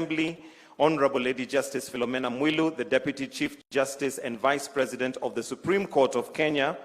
Assembly, Honorable Lady Justice Philomena Mwilu, the Deputy Chief Justice and Vice President of the Supreme Court of Kenya,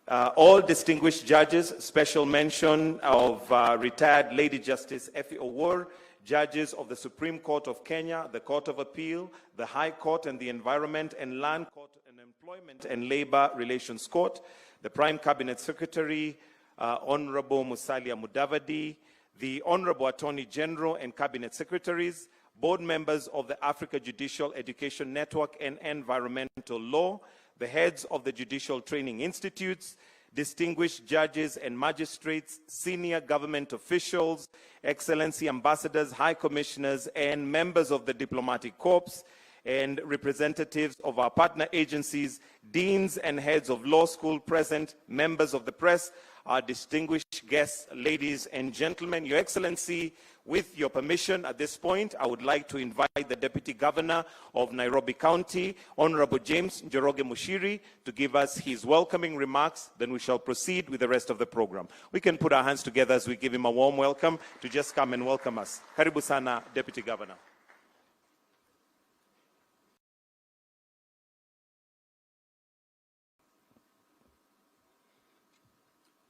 all distinguished judges, special mention of retired Lady Justice Effie Owuor, judges of the Supreme Court of Kenya, the Court of Appeal, the High Court and the Environment and Land Court and Employment and Labor Relations Court, the Prime Cabinet Secretary, Honorable Musalia Mudavadi, the Honorable Attorney General and Cabinet Secretaries, board members of the Africa Judicial Education Network and Environmental Law, the heads of the Judicial Training Institutes, distinguished judges and magistrates, senior government officials, excellency ambassadors, high commissioners, and members of the diplomatic corps, and representatives of our partner agencies, deans and heads of law school present, members of the press, our distinguished guests, ladies and gentlemen, Your Excellency, with your permission, at this point, I would like to invite the Deputy Governor of Nairobi County, Honorable James Njoroge Mushiri, to give us his welcoming remarks. Then we shall proceed with the rest of the program. We can put our hands together as we give him a warm welcome to just come and welcome us. Karibu sana, Deputy Governor.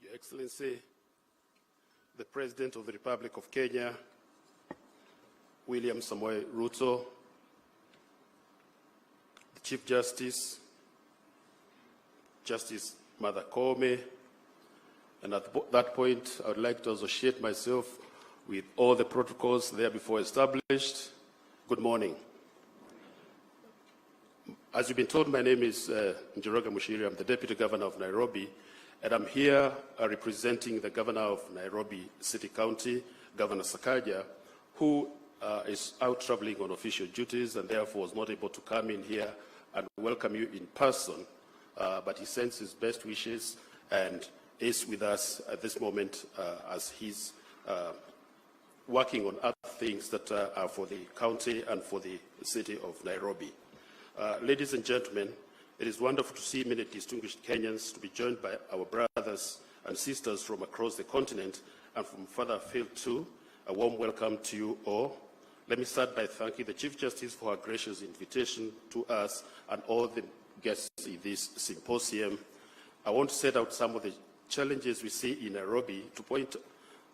Your Excellency, the President of the Republic of Kenya, William Samoei Ruto, the Chief Justice, Justice Martha Koome, and at that point, I would like to associate myself with all the protocols there before established. Good morning. As you've been told, my name is Njoroge Mushiri. I'm the Deputy Governor of Nairobi, and I'm here representing the Governor of Nairobi City County, Governor Sakaja, who is out traveling on official duties and therefore was not able to come in here and welcome you in person, but he sends his best wishes and is with us at this moment as he's working on other things that are for the county and for the city of Nairobi. Ladies and gentlemen, it is wonderful to see many distinguished Kenyans to be joined by our brothers and sisters from across the continent and from further afield too. A warm welcome to you all. Let me start by thanking the Chief Justice for her gracious invitation to us and all the guests in this symposium. I want to set out some of the challenges we see in Nairobi to point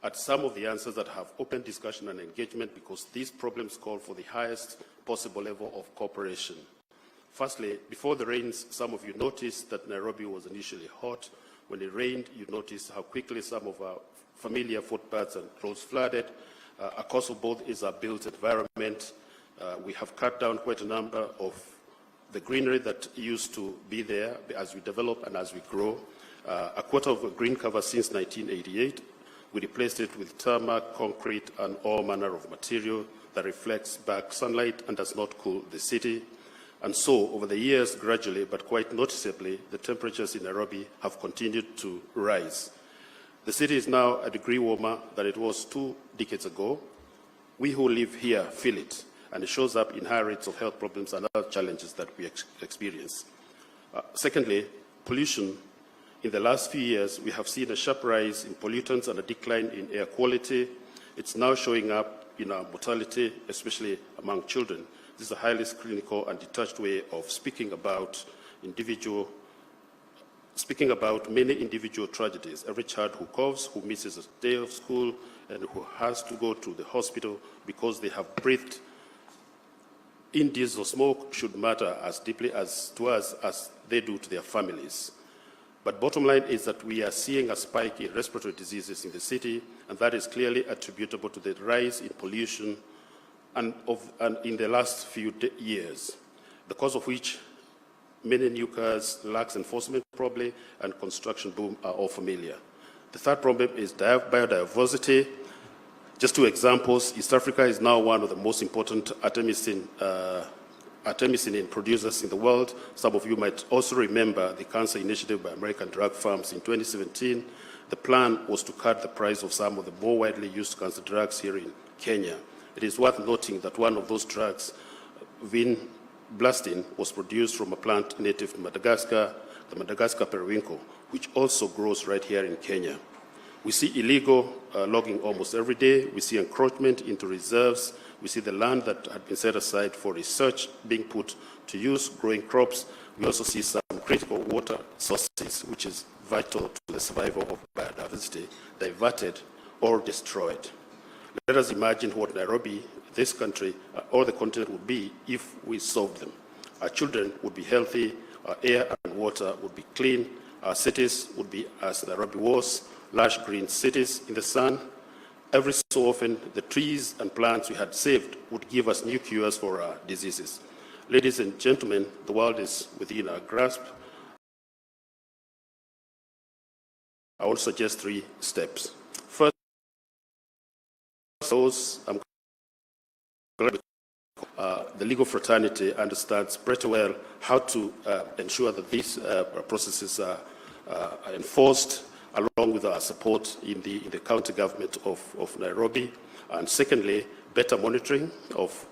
at some of the answers that have open discussion and engagement, because these problems call for the highest possible level of cooperation. Firstly, before the rains, some of you noticed that Nairobi was initially hot. When it rained, you noticed how quickly some of our familiar footpaths and roads flooded. A cause of both is our built environment. We have cut down quite a number of the greenery that used to be there as we develop and as we grow. A quarter of a green cover since 1988. We replaced it with tarmac, concrete, and all manner of material that reflects back sunlight and does not cool the city. And so, over the years, gradually, but quite noticeably, the temperatures in Nairobi have continued to rise. The city is now a degree warmer than it was 2 decades ago. We who live here feel it, and it shows up in high rates of health problems and other challenges that we experience. Secondly, pollution. In the last few years, we have seen a sharp rise in pollutants and a decline in air quality. It's now showing up in our mortality, especially among children. This is a highly clinical and detached way of speaking about many individual tragedies. Every child who coughs, who misses a day of school, and who has to go to the hospital because they have breathed in diesel smoke should matter as deeply to us as they do to their families. But bottom line is that we are seeing a spike in respiratory diseases in the city, and that is clearly attributable to the rise in pollution and in the last few years, the cause of which many new cars, lax enforcement probably, and construction boom are all familiar. The third problem is biodiversity. Just 2 examples. East Africa is now one of the most important artemisinin producers in the world. Some of you might also remember the cancer initiative by American drug firms in 2017. The plan was to cut the price of some of the more widely used cancer drugs here in Kenya. It is worth noting that one of those drugs, vinblastine, was produced from a plant native to Madagascar, the Madagascar periwinkle, which also grows right here in Kenya. We see illegal logging almost every day. We see encroachment into reserves We see the land that had been set aside for research being put to use, growing crops. We also see some critical water sources, which is vital to the survival of biodiversity, diverted or destroyed. Let us imagine what Nairobi, this country, or the continent would be if we solved them. Our children would be healthy, our air and water would be clean, our cities would be as Nairobi was, lush green cities in the sun. Every so often, the trees and plants we had saved would give us new cures for our diseases. Ladies and gentlemen, the world is within our grasp. I want to suggest 3 steps. First, the legal fraternity understands pretty well how to ensure that these processes are enforced, along with our support in the county government of Nairobi. And secondly, better monitoring of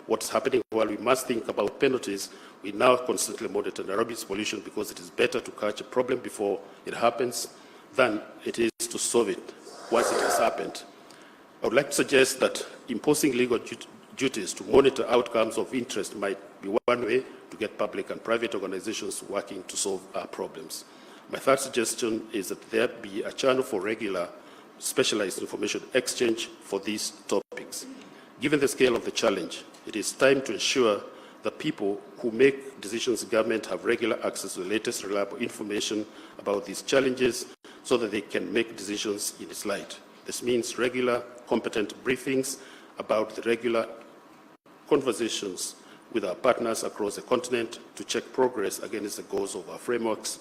what's happening. While we must think about penalties, we now constantly monitor Nairobi's pollution because it is better to catch a problem before it happens than it is to solve it once it has happened. I would like to suggest that imposing legal duties to monitor outcomes of interest might be one way to get public and private organizations working to solve our problems. My third suggestion is that there be a channel for regular specialized information exchange for these topics. Given the scale of the challenge, it is time to ensure that people who make decisions in government have regular access to the latest reliable information about these challenges so that they can make decisions in its light. This means regular, competent briefings about the regular conversations with our partners across the continent to check progress against the goals of our frameworks,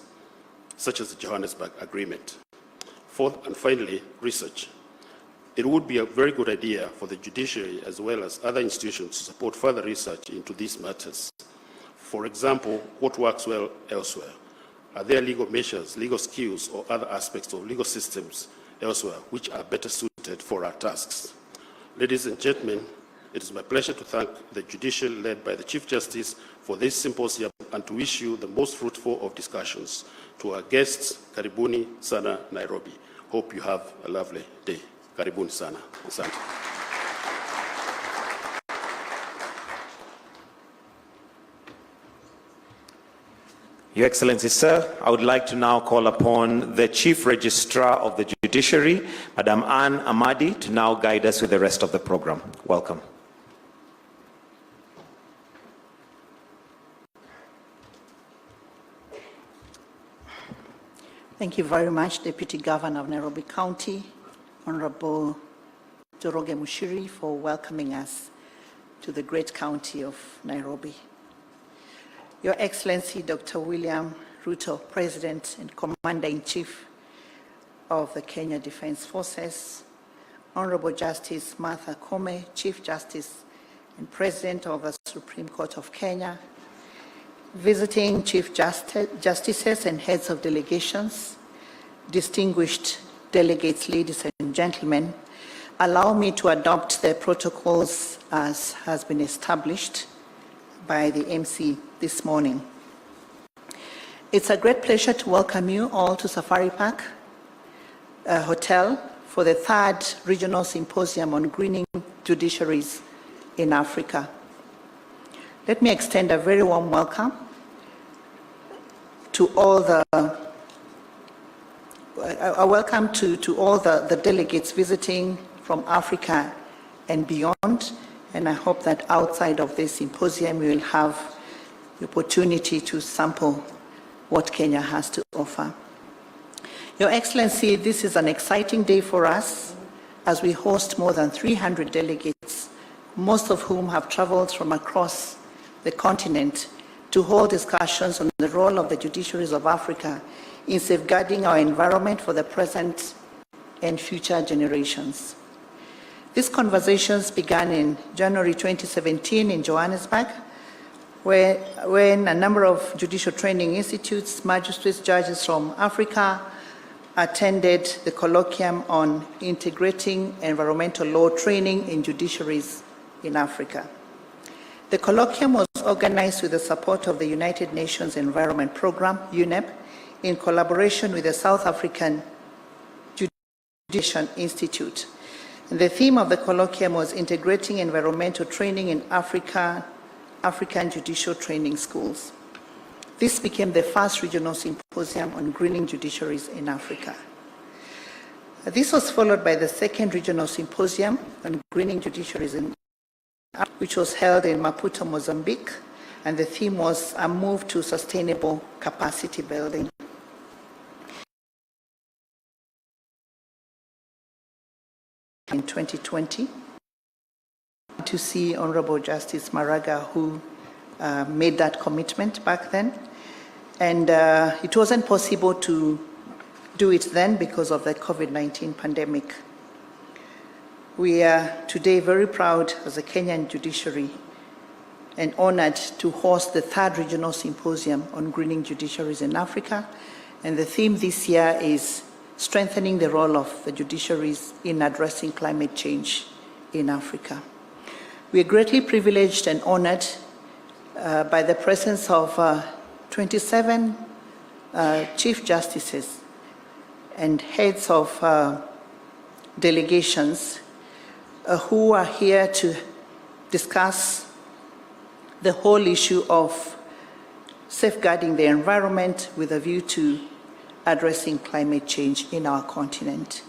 such as the Johannesburg Agreement. Fourth and finally, research. It would be a very good idea for the judiciary as well as other institutions to support further research into these matters. For example, what works well elsewhere? Are there legal measures, legal skills, or other aspects of legal systems elsewhere which are better suited for our tasks? Ladies and gentlemen, it is my pleasure to thank the Judicial led by the Chief Justice for this symposium and to wish you the most fruitful of discussions. To our guests, karibuni sana Nairobi. Hope you have a lovely day. Karibuni sana. Asante. Your Excellency, sir, I would like to now call upon the Chief Registrar of the Judiciary, Madam Anne Amadi, to now guide us with the rest of the program. Welcome. Thank you very much, Deputy Governor of Nairobi County, Honorable Njoroge Muchiri, for welcoming us to the great county of Nairobi. Your Excellency, Dr. William Ruto, President and Commander-in-Chief of the Kenya Defense Forces, Honorable Justice Martha Koome, Chief Justice and President of the Supreme Court of Kenya, visiting Chief Justices and heads of delegations, distinguished delegates, ladies and gentlemen, allow me to adopt the protocols as has been established by the MC this morning. It's a great pleasure to welcome you all to Safari Park Hotel for the 3rd Regional Symposium on Greening Judiciaries in Africa. Let me extend a very warm welcome to all the delegates visiting from Africa and beyond, and I hope that outside of this symposium we will have the opportunity to sample what Kenya has to offer. Your Excellency, this is an exciting day for us as we host more than 300 delegates, most of whom have traveled from across the continent to hold discussions on the role of the judiciaries of Africa in safeguarding our environment for the present and future generations. These conversations began in January 2017 in Johannesburg, when a number of judicial training institutes, magistrates, judges from Africa attended the colloquium on integrating environmental law training in judiciaries in Africa. The colloquium was organized with the support of the United Nations Environment Programme, UNEP, in collaboration with the South African Judicial Institute. The theme of the colloquium was integrating environmental training in African judicial training schools. This became the first regional symposium on greening judiciaries in Africa. This was followed by the second regional symposium on greening judiciaries in Africa, which was held in Maputo, Mozambique, and the theme was a move to sustainable capacity building. In 2020, to see Honorable Justice Maraga, who made that commitment back then. And it wasn't possible to do it then because of the COVID-19 pandemic. We are today very proud as a Kenyan judiciary and honored to host the third regional symposium on greening judiciaries in Africa. And the theme this year is strengthening the role of the judiciaries in addressing climate change in Africa. We are greatly privileged and honored by the presence of 27 Chief Justices and heads of delegations who are here to discuss the whole issue of safeguarding the environment with a view to addressing climate change in our continent.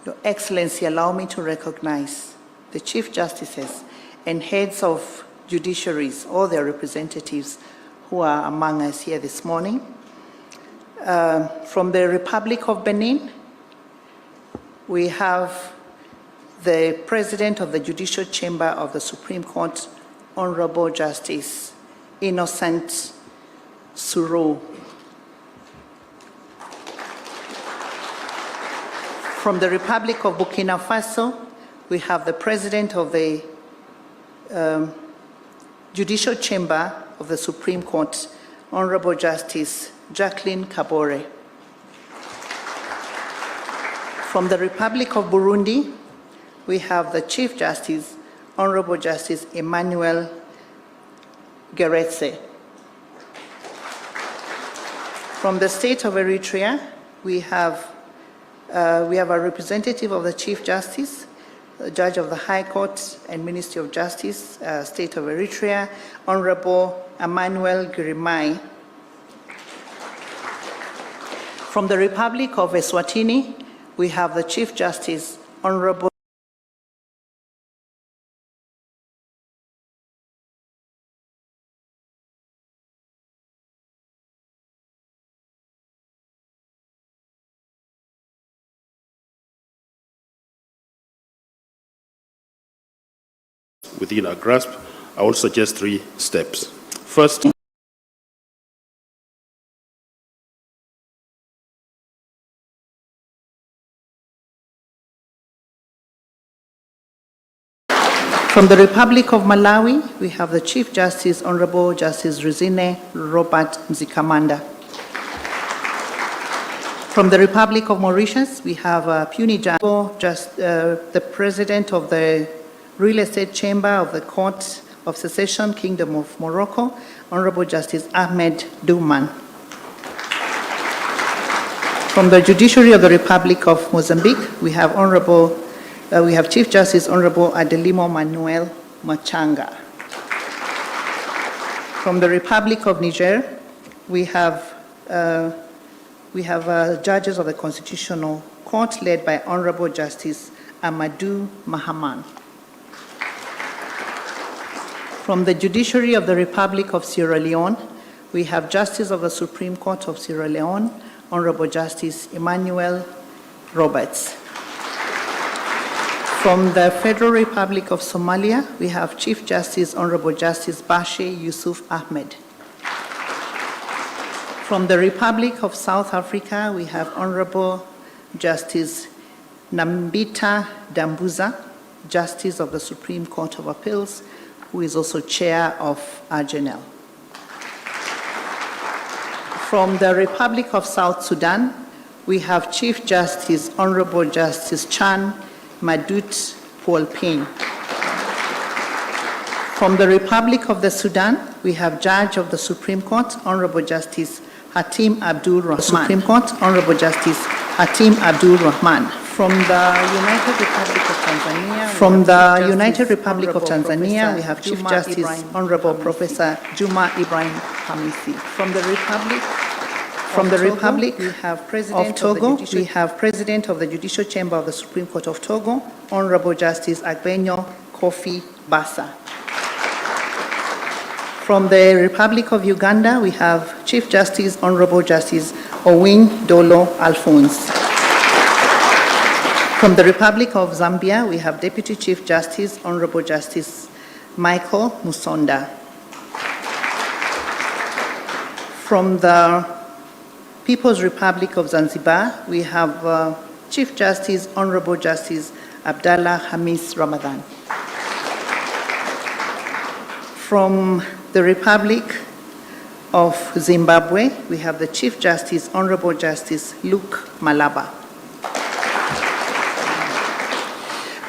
Your Excellency, allow me to recognize the Chief Justices and heads of judiciaries, all their representatives who are among us here this morning. From the Republic of Benin, we have the President of the Judicial Chamber of the Supreme Court, Honorable Justice Innocent Suro. From the Republic of Burkina Faso, we have the President of the Judicial Chamber of the Supreme Court, Honorable Justice Jacqueline Kabore. From the Republic of Burundi, we have the Chief Justice, Honorable Justice Emmanuel Geretse. From the State of Eritrea, we have a representative of the Chief Justice, the Judge of the High Court and Ministry of Justice, State of Eritrea, Honorable Emmanuel Girimai. From the Republic of Eswatini, we have the Chief Justice, Honorable within our grasp. I will suggest 3 steps. First, from the Republic of Malawi, we have the Chief Justice, Honorable Justice Rizine Robert Mzikamanda. From the Republic of Mauritius, we have Puny the President of the Real Estate Chamber of the Court of Secession, Kingdom of Morocco, Honorable Justice Ahmed Douman. From the Judiciary of the Republic of Mozambique, we have Chief Justice Honorable Adelimo Manuel Machanga. From the Republic of Niger, we have judges of the Constitutional Court led by Honorable Justice Amadou Mahaman. From the Judiciary of the Republic of Sierra Leone, we have Justice of the Supreme Court of Sierra Leone, Honorable Justice Emmanuel Roberts. From the Federal Republic of Somalia, we have Chief Justice, Honorable Justice Bashe Yusuf Ahmed. From the Republic of South Africa, we have Honorable Justice Nambita Dambuza, Justice of the Supreme Court of Appeals, who is also Chair of ARGENEL. From the Republic of South Sudan, we have Chief Justice, Honorable Justice Chan Madut Paul-Ping. From the Republic of the Sudan, we have Judge of the Supreme Court, Honorable Justice Hatim Abdul Rahman. Supreme Court, Honorable Justice Hatim Abdul Rahman. From the United Republic of Tanzania, we have Chief Justice Honorable Professor Juma Ibrahim Hamisi. From the Republic of Togo, we have President of the Judicial Chamber of the Supreme Court of Togo, Honorable Justice Agbenyo Kofi Basa. From the Republic of Uganda, we have Chief Justice Honorable Justice Owin Dolo Alphonse. From the Republic of Zambia, we have Deputy Chief Justice Honorable Justice Michael Musonda. From the People's Republic of Zanzibar, we have Chief Justice Honorable Justice Abdallah Hamis Ramadan. From the Republic of Zimbabwe, we have the Chief Justice Honorable Justice Luke Malaba.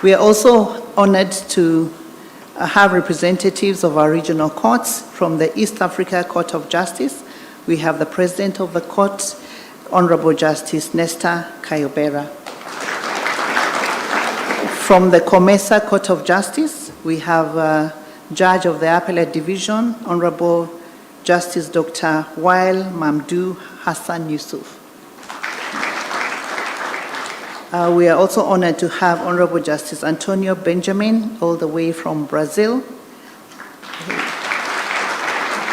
We are also honored to have representatives of our regional courts. From the East Africa Court of Justice, we have the President of the Court, Honorable Justice Nestor Kayobera. From the Comesa Court of Justice, we have Judge of the Appellate Division, Honorable Justice Dr. Wael Mamdou Hassan Yusuf. We are also honored to have Honorable Justice Antonio Benjamin, all the way from Brazil.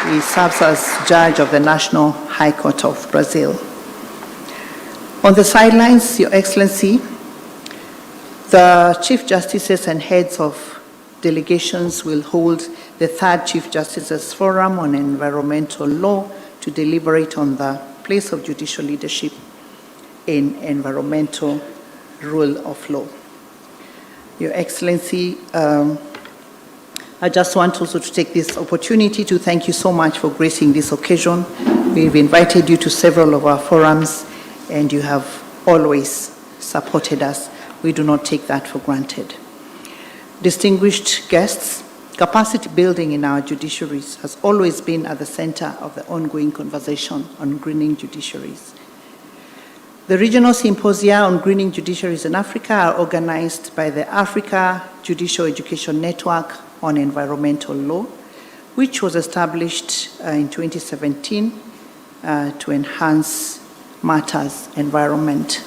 He serves as Judge of the National High Court of Brazil. On the sidelines, Your Excellency, the Chief Justices and heads of delegations will hold the third Chief Justices Forum on Environmental Law to deliberate on the place of judicial leadership in environmental rule of law. Your Excellency, I just want also to take this opportunity to thank you so much for gracing this occasion. We've invited you to several of our forums and you have always supported us. We do not take that for granted. Distinguished guests, capacity building in our judiciaries has always been at the center of the ongoing conversation on greening judiciaries. The regional symposia on greening judiciaries in Africa are organized by the Africa Judicial Education Network on Environmental Law, which was established in 2017 to enhance matters environment.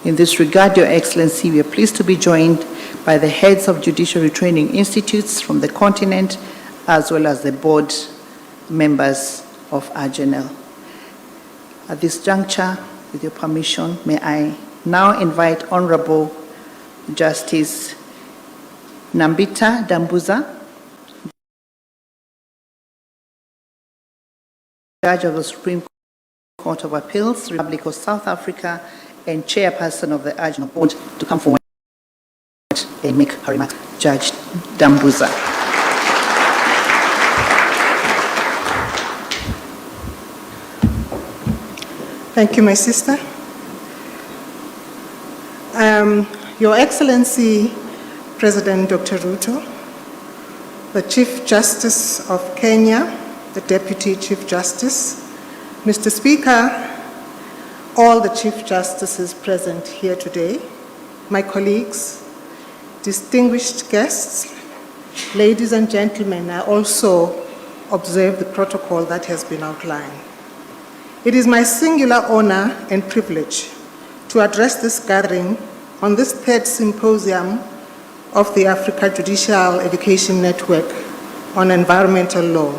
In this regard, Your Excellency, we are pleased to be joined by the heads of judiciary training institutes from the continent, as well as the board members of AJNL. At this juncture, with your permission, may I now invite Honorable Justice Nambita Dambuza, Judge of the Supreme Court of Appeals, Republic of South Africa, and Chairperson of the AJNL Board, to come forward and make her remarks. Judge Dambuza. Thank you, my sister. Your Excellency, President Dr. Ruto, the Chief Justice of Kenya, the Deputy Chief Justice, Mr. Speaker, all the Chief Justices present here today, my colleagues, distinguished guests, ladies and gentlemen, I also observe the protocol that has been outlined. It is my singular honor and privilege to address this gathering on this third symposium of the Africa Judicial Education Network on Environmental Law.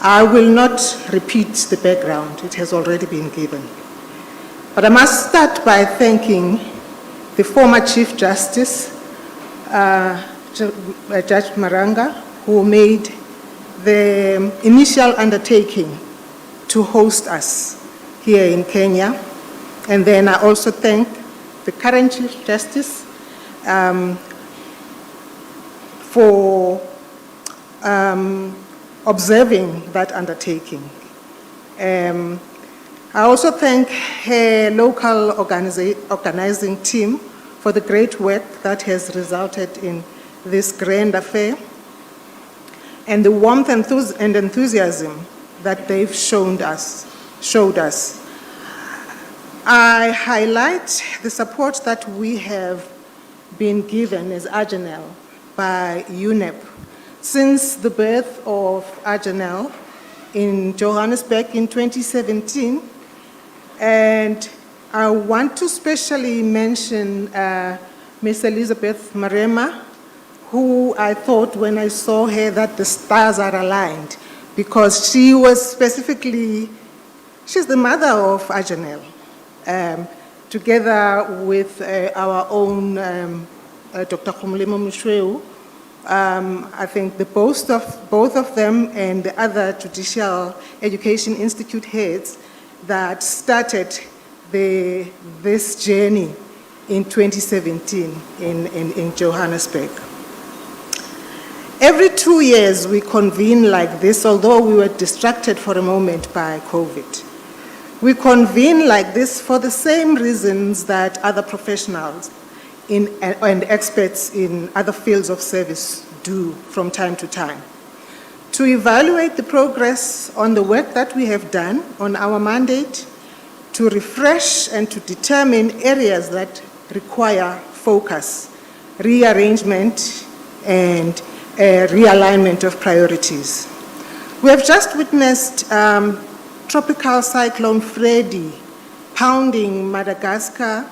I will not repeat the background, it has already been given. But I must start by thanking the former Chief Justice, Judge Maranga, who made the initial undertaking to host us here in Kenya. And then I also thank the current Chief Justice for observing that undertaking. I also thank her local organizing team for the great work that has resulted in this grand affair and the warmth and enthusiasm that they've showed us. I highlight the support that we have been given as Agenel by UNEP since the birth of Agenel in Johannesburg in 2017. And I want to specially mention Ms. Elizabeth Marema, who I thought when I saw her that the stars are aligned, because she was specifically, she's the mother of Agenel, together with our own Dr. Khumulimo Mshweu. I think both of them and the other Judicial Education Institute heads that started this journey in 2017 in Johannesburg. Every 2 years we convene like this, although we were distracted for a moment by COVID. We convene like this for the same reasons that other professionals and experts in other fields of service do from time to time. To evaluate the progress on the work that we have done on our mandate, to refresh and to determine areas that require focus, rearrangement, and realignment of priorities. We have just witnessed Tropical Cyclone Freddy pounding Madagascar,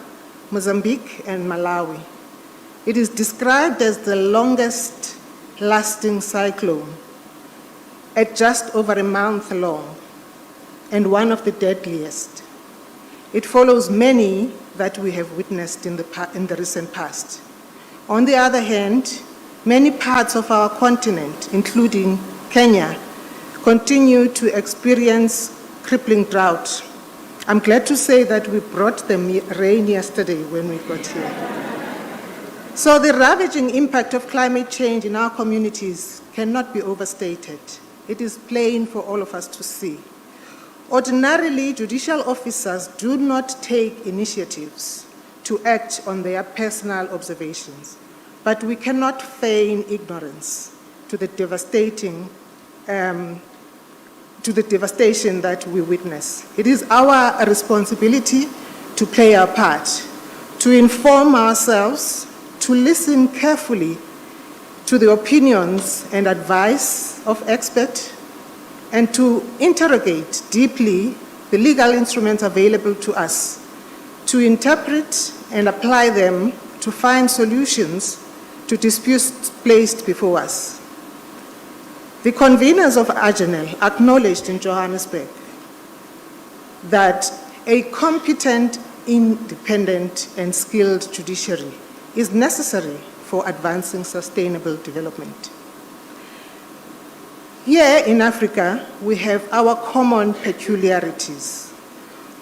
Mozambique, and Malawi. It is described as the longest lasting cyclone at just over a month long and one of the deadliest. It follows many that we have witnessed in the recent past. On the other hand, many parts of our continent, including Kenya, continue to experience crippling drought. I'm glad to say that we brought them rain yesterday when we got here. So the ravaging impact of climate change in our communities cannot be overstated. It is plain for all of us to see. Ordinarily, judicial officers do not take initiatives to act on their personal observations, but we cannot feign ignorance to the devastation that we witness. It is our responsibility to play our part, to inform ourselves, to listen carefully to the opinions and advice of experts, and to interrogate deeply the legal instruments available to us, to interpret and apply them to find solutions to disputes placed before us. The conveners of Agenel acknowledged in Johannesburg that a competent, independent, and skilled judiciary is necessary for advancing sustainable development. Here in Africa, we have our common peculiarities,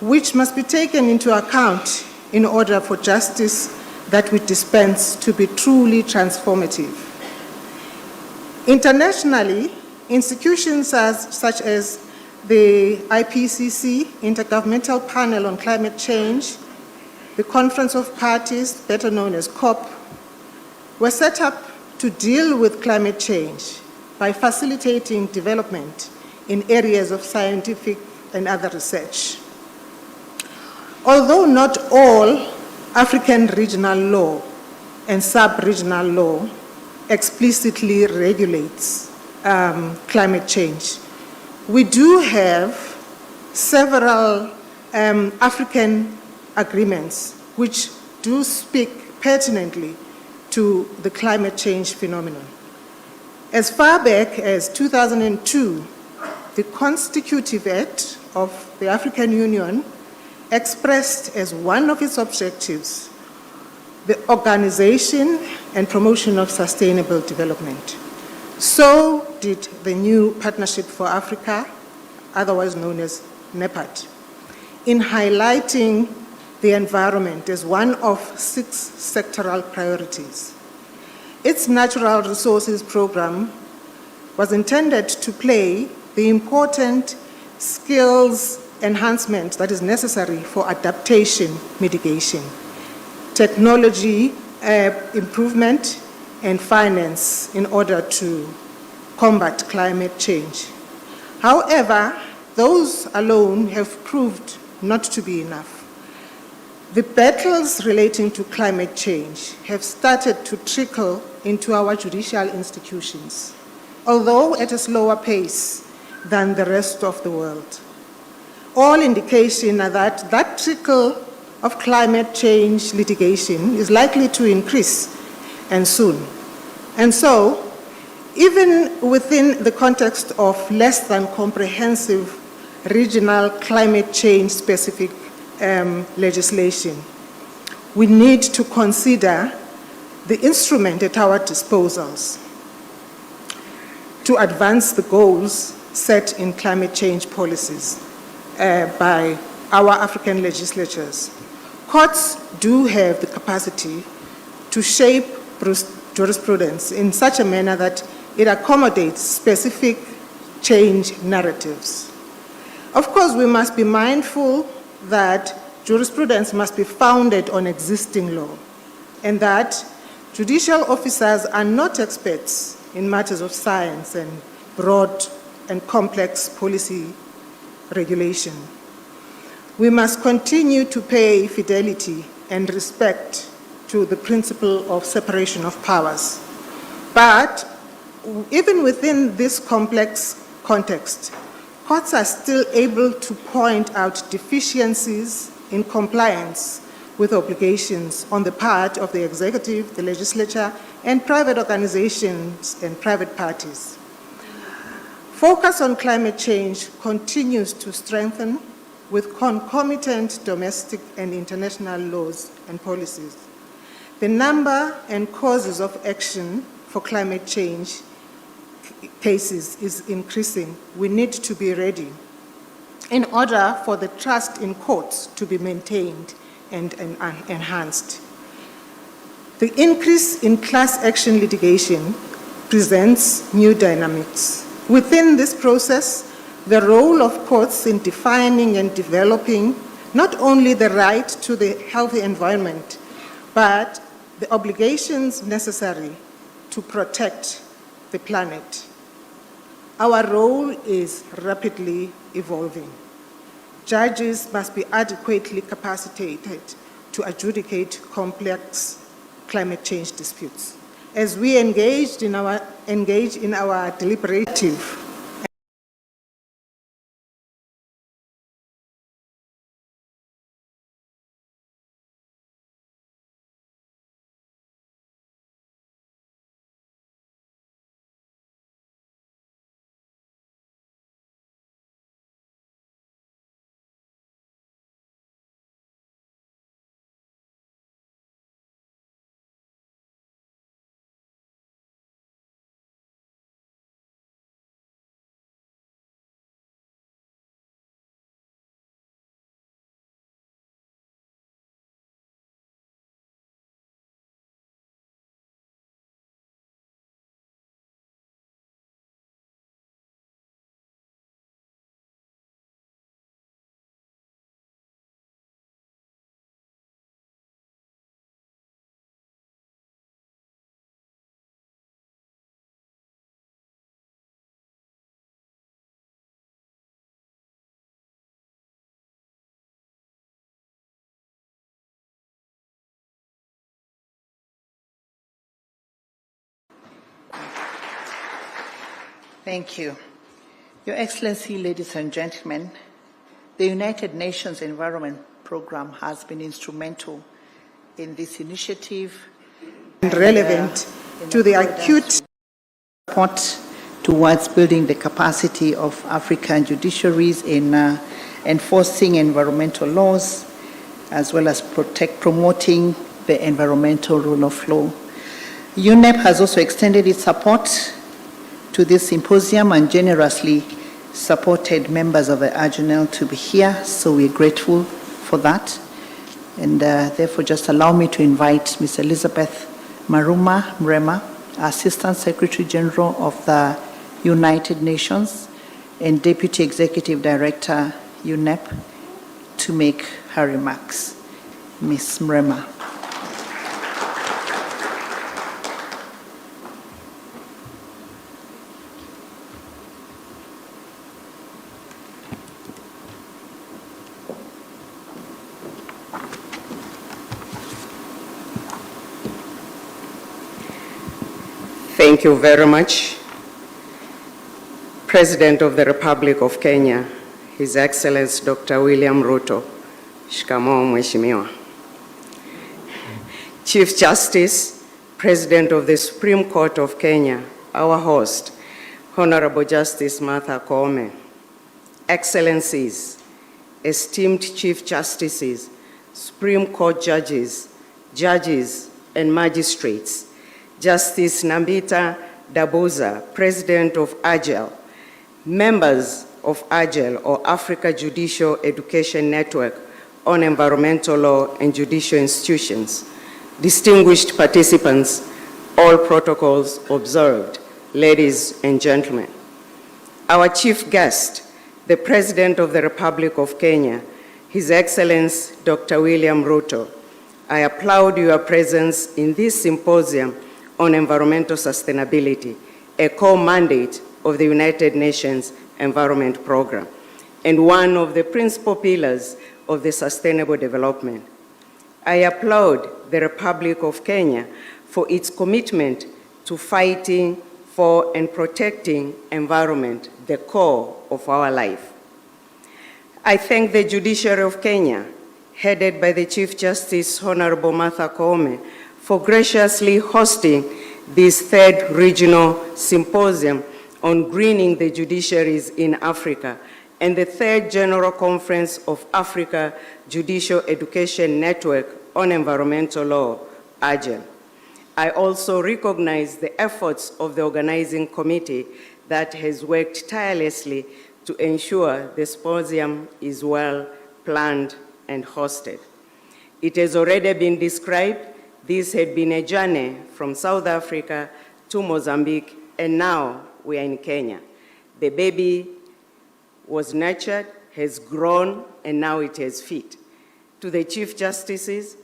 which must be taken into account in order for justice that we dispense to be truly transformative. Internationally, institutions such as the IPCC, Intergovernmental Panel on Climate Change, the Conference of Parties, better known as COP, were set up to deal with climate change by facilitating development in areas of scientific and other research. Although not all African regional law and sub-regional law explicitly regulates climate change, we do have several African agreements which do speak pertinently to the climate change phenomenon. As far back as 2002, the Constitutive Act of the African Union expressed as one of its objectives the organization and promotion of sustainable development. So did the new Partnership for Africa, otherwise known as NEPAD, in highlighting the environment as one of 6 sectoral priorities. Its natural resources program was intended to play the important skills enhancement that is necessary for adaptation mitigation, technology improvement, and finance in order to combat climate change. However, those alone have proved not to be enough. The battles relating to climate change have started to trickle into our judicial institutions, although at a slower pace than the rest of the world. All indications are that that trickle of climate change litigation is likely to increase, and soon. And so, even within the context of less than comprehensive regional climate change specific legislation, we need to consider the instrument at our disposals to advance the goals set in climate change policies by our African legislatures. Courts do have the capacity to shape jurisprudence in such a manner that it accommodates specific change narratives. Of course, we must be mindful that jurisprudence must be founded on existing law, and that judicial officers are not experts in matters of science and broad and complex policy regulation. We must continue to pay fidelity and respect to the principle of separation of powers. But even within this complex context, courts are still able to point out deficiencies in compliance with obligations on the part of the executive, the legislature, and private organizations and private parties. Focus on climate change continues to strengthen with concomitant domestic and international laws and policies. The number and causes of action for climate change cases is increasing. We need to be ready in order for the trust in courts to be maintained and enhanced. The increase in class action litigation presents new dynamics. Within this process, the role of courts in defining and developing not only the right to the healthy environment, but the obligations necessary to protect the planet. Our role is rapidly evolving. Judges must be adequately capacitated to adjudicate complex climate change disputes. As we engage in our deliberative Thank you. Your Excellency, ladies and gentlemen, the United Nations Environment Programme has been instrumental in this initiative and relevant to the acute support towards building the capacity of African judiciaries in enforcing environmental laws, as well as promoting the environmental rule of law. UNEP has also extended its support to this symposium and generously supported members of the AGNL to be here, so we're grateful for that. And therefore, just allow me to invite Ms. Elizabeth Maruma Mrema, Assistant Secretary General of the United Nations and Deputy Executive Director, UNEP, to make her remarks. Ms. Mrema. Thank you very much. President of the Republic of Kenya, His Excellency Dr. William Ruto. Shikamoo Mheshimiwa. Chief Justice, President of the Supreme Court of Kenya, our host, Honorable Justice Martha Koome. Excellencies, esteemed Chief Justices, Supreme Court judges, and magistrates, Justice Nambita Dabuza, President of AGEL, members of AGEL, or Africa Judicial Education Network on Environmental Law and Judicial Institutions, distinguished participants, all protocols observed, ladies and gentlemen. Our chief guest, the President of the Republic of Kenya, His Excellency Dr. William Ruto, I applaud your presence in this symposium on environmental sustainability, a core mandate of the United Nations Environment Programme, and one of the principal pillars of the Sustainable Development. I applaud the Republic of Kenya for its commitment to fighting for and protecting environment, the core of our life. I thank the Judiciary of Kenya, headed by the Chief Justice Honorable Martha Koome, for graciously hosting this third regional symposium on greening the judiciaries in Africa and the third General Conference of Africa Judicial Education Network on Environmental Law, AGEL. I also recognize the efforts of the organizing committee that has worked tirelessly to ensure the symposium is well planned and hosted. It has already been described, this had been a journey from South Africa to Mozambique, and now we are in Kenya. The baby was nurtured, has grown, and now it has feet. To the Chief Justices,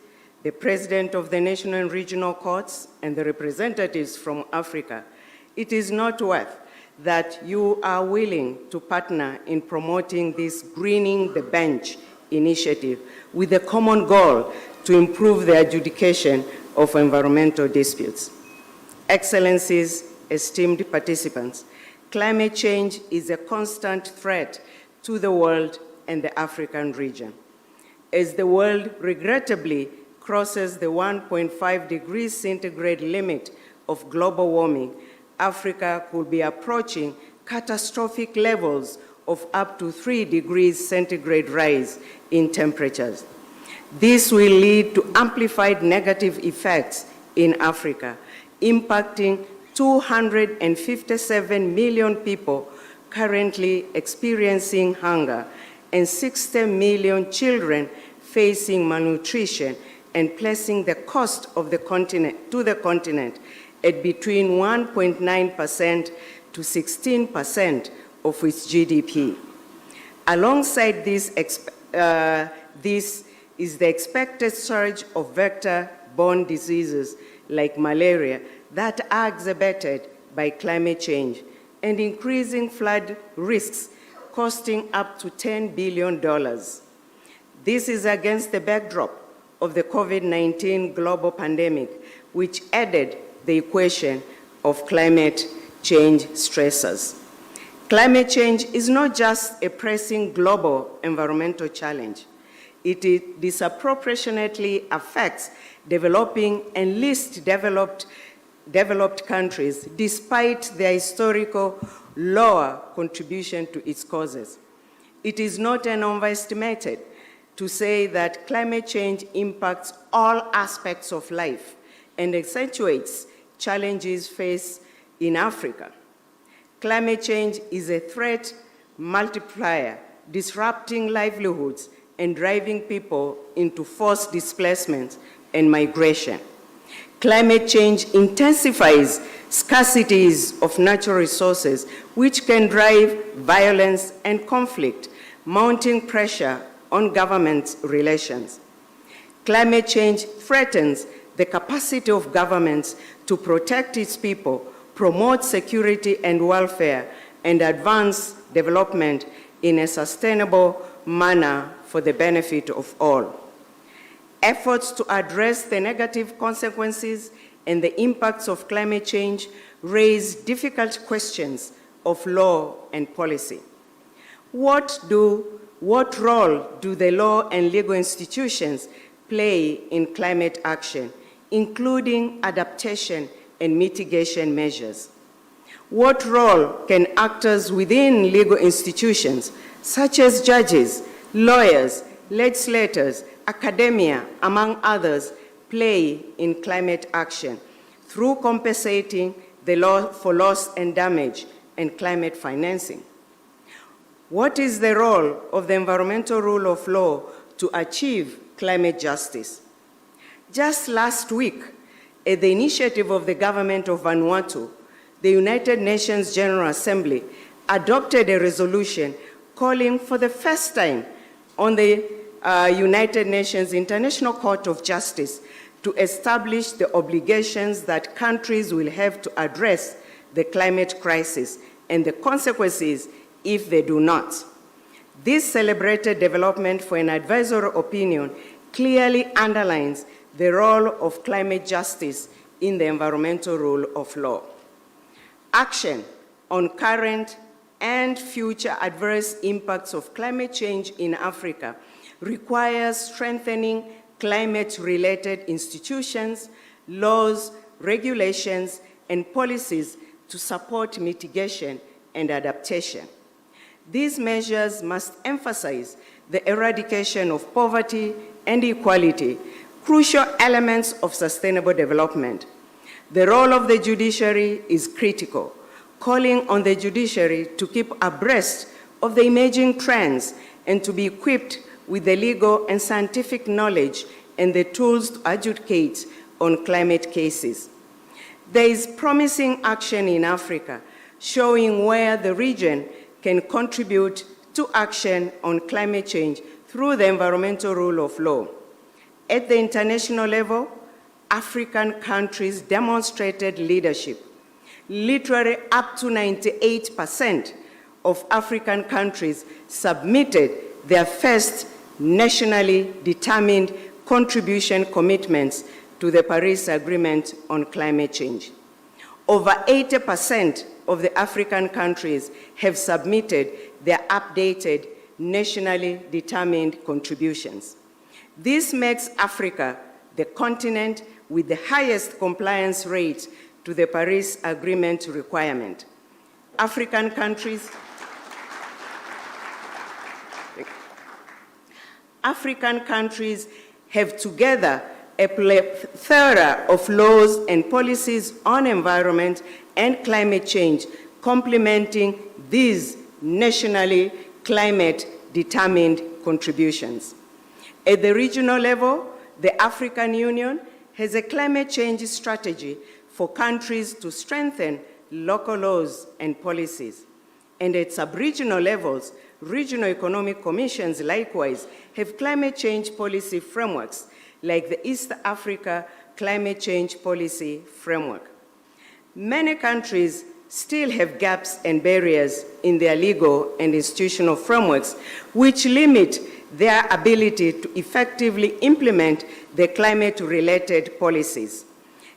the President of the National and Regional Courts, and the representatives from Africa, it is noteworthy that you are willing to partner in promoting this Greening the Bench initiative with the common goal to improve the adjudication of environmental disputes. Excellencies, esteemed participants, climate change is a constant threat to the world and the African region. As the world regrettably crosses the 1.5 degrees centigrade limit of global warming, Africa could be approaching catastrophic levels of up to 3 degrees centigrade rise in temperatures. This will lead to amplified negative effects in Africa, impacting 257 million people currently experiencing hunger and 60 million children facing malnutrition, and placing the cost of the continent at between 1.9% to 16% of its GDP. Alongside this, this is the expected surge of vector-borne diseases like malaria that are exacerbated by climate change and increasing flood risks costing up to $10 billion. This is against the backdrop of the COVID-19 global pandemic, which added the equation of climate change stressors. Climate change is not just a pressing global environmental challenge. It disproportionately affects developing and least developed countries, despite their historical lower contribution to its causes. It is not underestimated to say that climate change impacts all aspects of life and accentuates challenges faced in Africa. Climate change is a threat multiplier, disrupting livelihoods and driving people into forced displacement and migration. Climate change intensifies scarcities of natural resources, which can drive violence and conflict, mounting pressure on government relations. Climate change threatens the capacity of governments to protect its people, promote security and welfare, and advance development in a sustainable manner for the benefit of all. Efforts to address the negative consequences and the impacts of climate change raise difficult questions of law and policy. What role do the law and legal institutions play in climate action, including adaptation and mitigation measures? What role can actors within legal institutions, such as judges, lawyers, legislators, academia, among others, play in climate action through compensating the law for loss and damage and climate financing? What is the role of the environmental rule of law to achieve climate justice? Just last week, at the initiative of the government of Vanuatu, the United Nations General Assembly adopted a resolution calling for the first time on the United Nations International Court of Justice to establish the obligations that countries will have to address the climate crisis and the consequences if they do not. This celebrated development for an advisory opinion clearly underlines the role of climate justice in the environmental rule of law. Action on current and future adverse impacts of climate change in Africa requires strengthening climate-related institutions, laws, regulations, and policies to support mitigation and adaptation. These measures must emphasize the eradication of poverty and equality, crucial elements of sustainable development. The role of the judiciary is critical, calling on the judiciary to keep abreast of the emerging trends and to be equipped with the legal and scientific knowledge and the tools to adjudicate on climate cases. There is promising action in Africa showing where the region can contribute to action on climate change through the environmental rule of law. At the international level, African countries demonstrated leadership. Literally up to 98% of African countries submitted their first nationally determined contribution commitments to the Paris Agreement on climate change. Over 80% of the African countries have submitted their updated nationally determined contributions. This makes Africa the continent with the highest compliance rate to the Paris Agreement requirement. African countries have together a plethora of laws and policies on environment and climate change, complementing these nationally climate-determined contributions. At the regional level, the African Union has a climate change strategy for countries to strengthen local laws and policies. And at sub-regional levels, regional economic commissions likewise have climate change policy frameworks, like the East Africa Climate Change Policy Framework. Many countries still have gaps and barriers in their legal and institutional frameworks, which limit their ability to effectively implement the climate-related policies.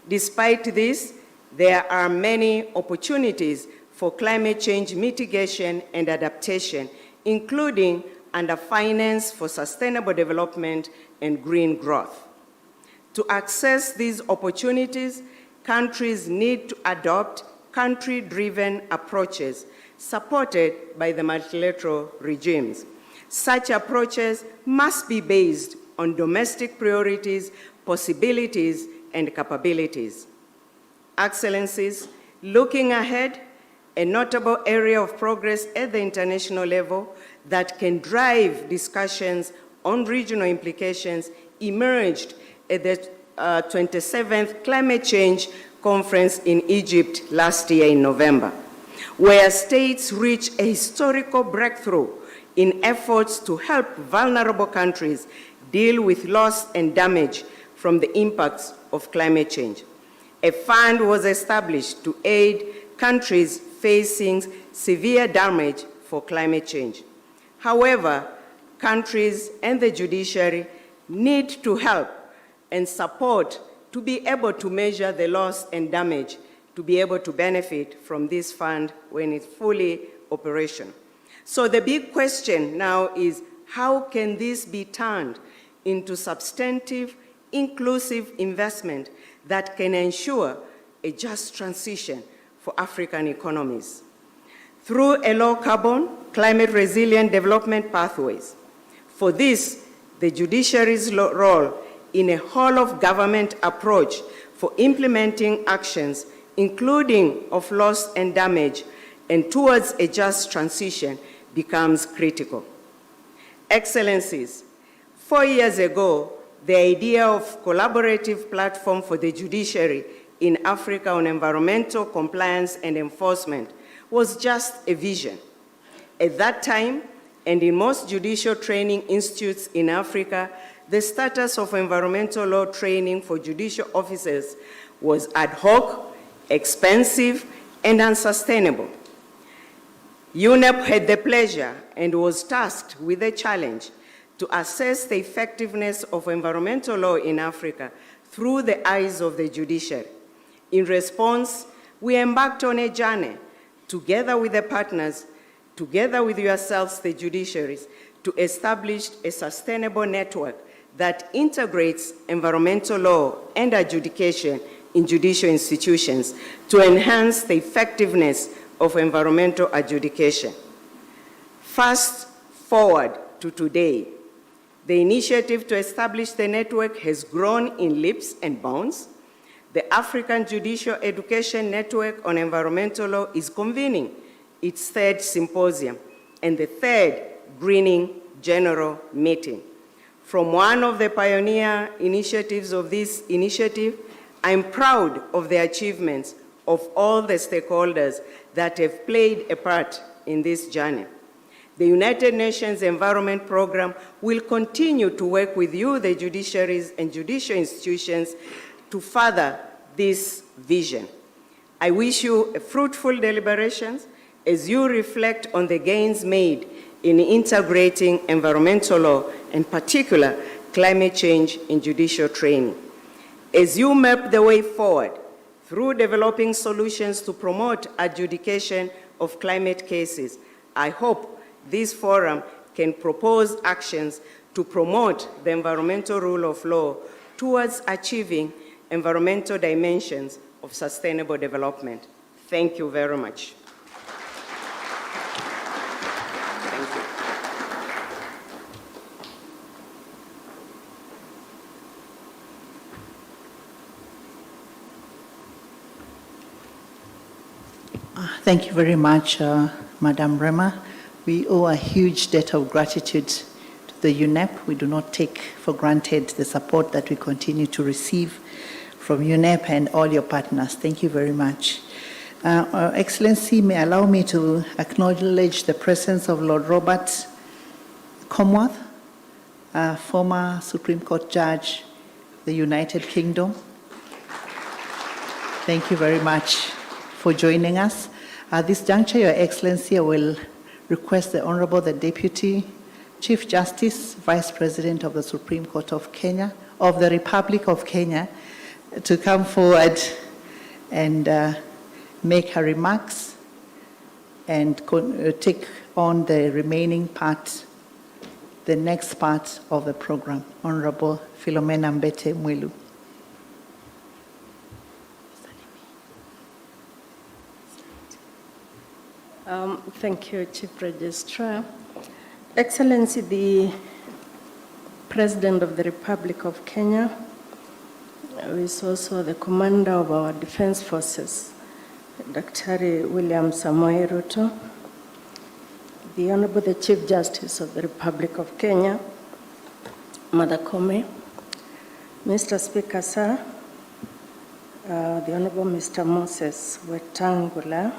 Despite this, there are many opportunities for climate change mitigation and adaptation, including under finance for sustainable development and green growth. To access these opportunities, countries need to adopt country-driven approaches supported by the multilateral regimes. Such approaches must be based on domestic priorities, possibilities, and capabilities. Excellencies, looking ahead, a notable area of progress at the international level that can drive discussions on regional implications emerged at the 27th Climate Change Conference in Egypt last year in November, where states reached a historical breakthrough in efforts to help vulnerable countries deal with loss and damage from the impacts of climate change. A fund was established to aid countries facing severe damage for climate change. However, countries and the judiciary need to help and support to be able to measure the loss and damage to be able to benefit from this fund when it's fully operational. So the big question now is, how can this be turned into substantive, inclusive investment that can ensure a just transition for African economies? Through a low-carbon, climate-resilient development pathways. For this, the judiciary's role in a whole-of-government approach for implementing actions, including of loss and damage, and towards a just transition becomes critical. Excellencies, 4 years ago, the idea of collaborative platform for the judiciary in Africa on environmental compliance and enforcement was just a vision. At that time, and in most judicial training institutes in Africa, the status of environmental law training for judicial officers was ad hoc, expensive, and unsustainable. UNEP had the pleasure and was tasked with the challenge to assess the effectiveness of environmental law in Africa through the eyes of the judiciary. In response, we embarked on a journey together with the partners, together with yourselves, the judiciaries, to establish a sustainable network that integrates environmental law and adjudication in judicial institutions to enhance the effectiveness of environmental adjudication. Fast forward to today, the initiative to establish the network has grown in leaps and bounds. The African Judicial Education Network on Environmental Law is convening its third symposium and the third Greening General Meeting. From one of the pioneer initiatives of this initiative, I'm proud of the achievements of all the stakeholders that have played a part in this journey. The United Nations Environment Programme will continue to work with you, the judiciaries and judicial institutions, to further this vision. I wish you a fruitful deliberations as you reflect on the gains made in integrating environmental law, in particular climate change in judicial training. As you map the way forward through developing solutions to promote adjudication of climate cases, I hope this forum can propose actions to promote the environmental rule of law towards achieving environmental dimensions of sustainable development. Thank you very much. Thank you. Thank you very much, Madam Rema. We owe a huge debt of gratitude to the UNEP. We do not take for granted the support that we continue to receive from UNEP and all your partners. Thank you very much. Excellency, may allow me to acknowledge the presence of Lord Robert Comworth, former Supreme Court Judge, the United Kingdom. Thank you very much for joining us. At this juncture, Your Excellency, I will request the Honorable, the Deputy Chief Justice, Vice President of the Supreme Court of Kenya, of the Republic of Kenya, to come forward and make her remarks and take on the remaining part, the next part of the program. Honorable Philomena Mbete Mwilu. Thank you, Chief Registrar. Excellency, the President of the Republic of Kenya, who is also the Commander of our Defense Forces, Dr. William Samoei Ruto, the Honorable the Chief Justice of the Republic of Kenya, Martha Koome, Mr. Speaker, sir, the Honorable Mr. Moses Wetangula,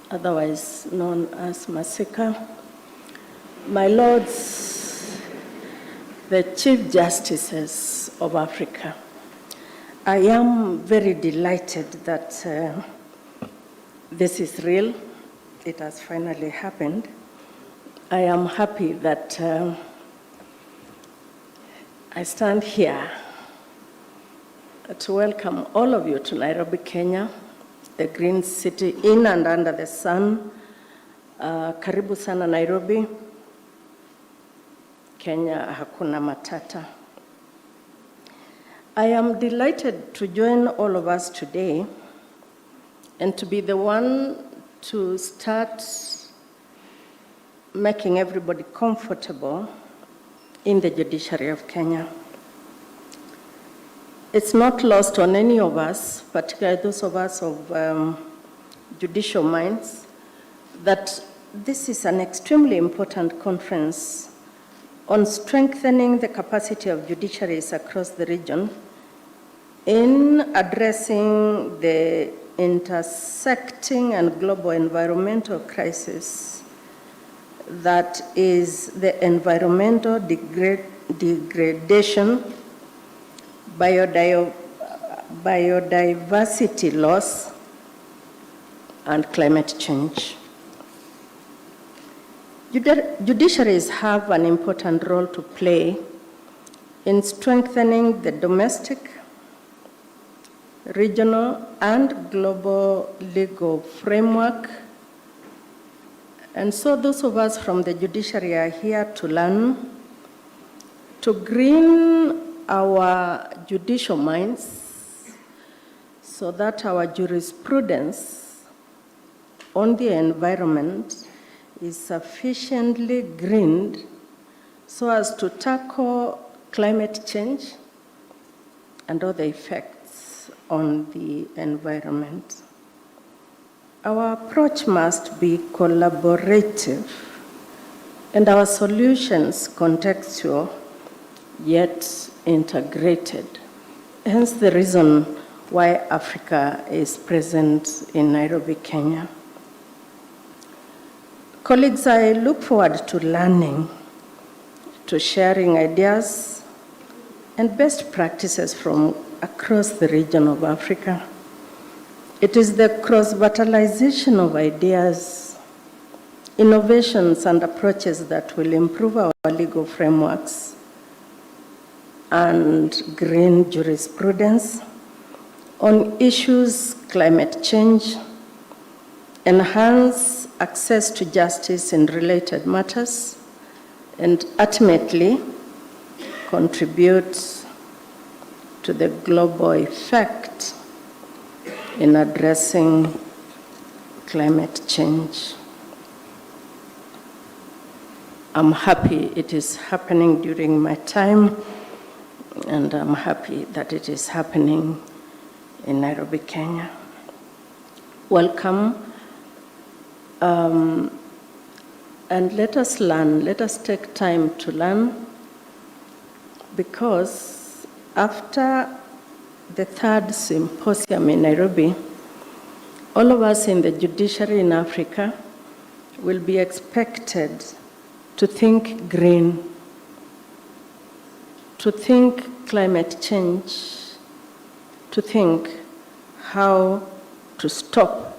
otherwise known as Masika, my lords, the Chief Justices of Africa, I am very delighted that this is real. It has finally happened. I am happy that I stand here to welcome all of you to Nairobi, Kenya, the green city in and under the sun. Karibu sana Nairobi. Kenya hakuna matata. I am delighted to join all of us today and to be the one to start making everybody comfortable in the judiciary of Kenya. It's not lost on any of us, particularly those of us of judicial minds, that this is an extremely important conference on strengthening the capacity of judiciaries across the region in addressing the intersecting and global environmental crisis that is the environmental degradation, biodiversity loss, and climate change. Judiciaries have an important role to play in strengthening the domestic, regional, and global legal framework. And so those of us from the judiciary are here to learn, to green our judicial minds so that our jurisprudence on the environment is sufficiently greened so as to tackle climate change and other effects on the environment. Our approach must be collaborative and our solutions contextual yet integrated. Hence the reason why Africa is present in Nairobi, Kenya. Colleagues, I look forward to learning, to sharing ideas and best practices from across the region of Africa. It is the cross-fertilization of ideas, innovations and approaches that will improve our legal frameworks and green jurisprudence on issues climate change, enhance access to justice in related matters, and ultimately contribute to the global effect in addressing climate change. I'm happy it is happening during my time, and I'm happy that it is happening in Nairobi, Kenya. Welcome. And let us learn, let us take time to learn, because after the third symposium in Nairobi, all of us in the judiciary in Africa will be expected to think green, to think climate change, to think how to stop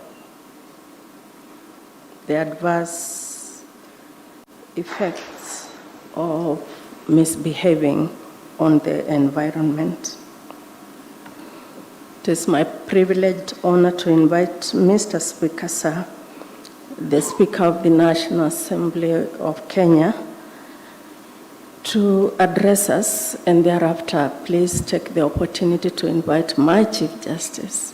the adverse effects of misbehaving on the environment. It is my privileged honor to invite Mr. Speaker, sir, the Speaker of the National Assembly of Kenya, to address us, and thereafter, please take the opportunity to invite my Chief Justice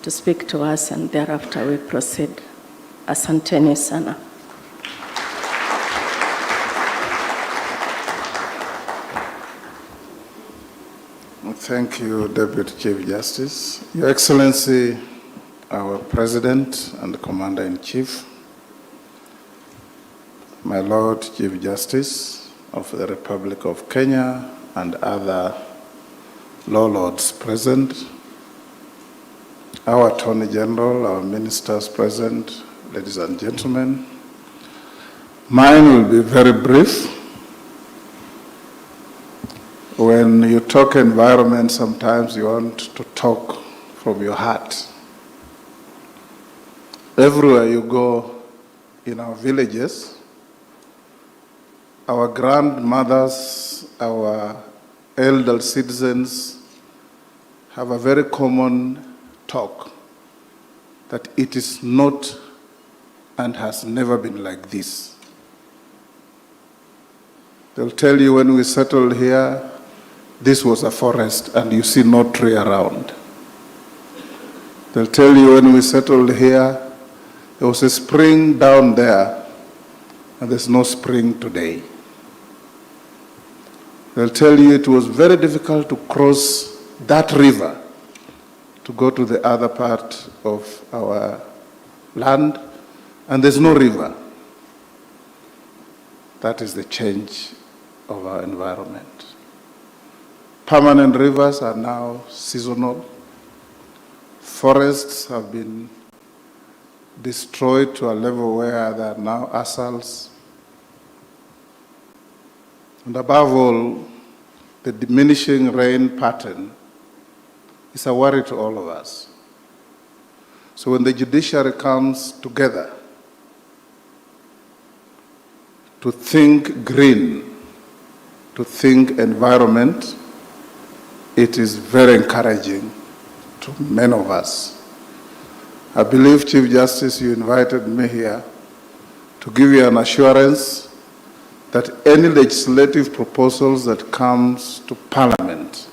to speak to us, and thereafter we proceed. Asanteni sana. Thank you, Deputy Chief Justice. Your Excellency, our President and Commander-in-Chief, my Lord Chief Justice of the Republic of Kenya and other law lords present, our Attorney General, our ministers present, ladies and gentlemen, mine will be very brief. When you talk environment, sometimes you want to talk from your heart. Everywhere you go in our villages, our grandmothers, our elder citizens have a very common talk that it is not and has never been like this. They'll tell you when we settled here, this was a forest and you see no tree around. They'll tell you when we settled here, there was a spring down there and there's no spring today. They'll tell you it was very difficult to cross that river to go to the other part of our land, and there's no river. That is the change of our environment. Permanent rivers are now seasonal. Forests have been destroyed to a level where they are now arsals. And above all, the diminishing rain pattern is a worry to all of us. So when the judiciary comes together to think green, to think environment, it is very encouraging to many of us. I believe, Chief Justice, you invited me here to give you an assurance that any legislative proposals that comes to Parliament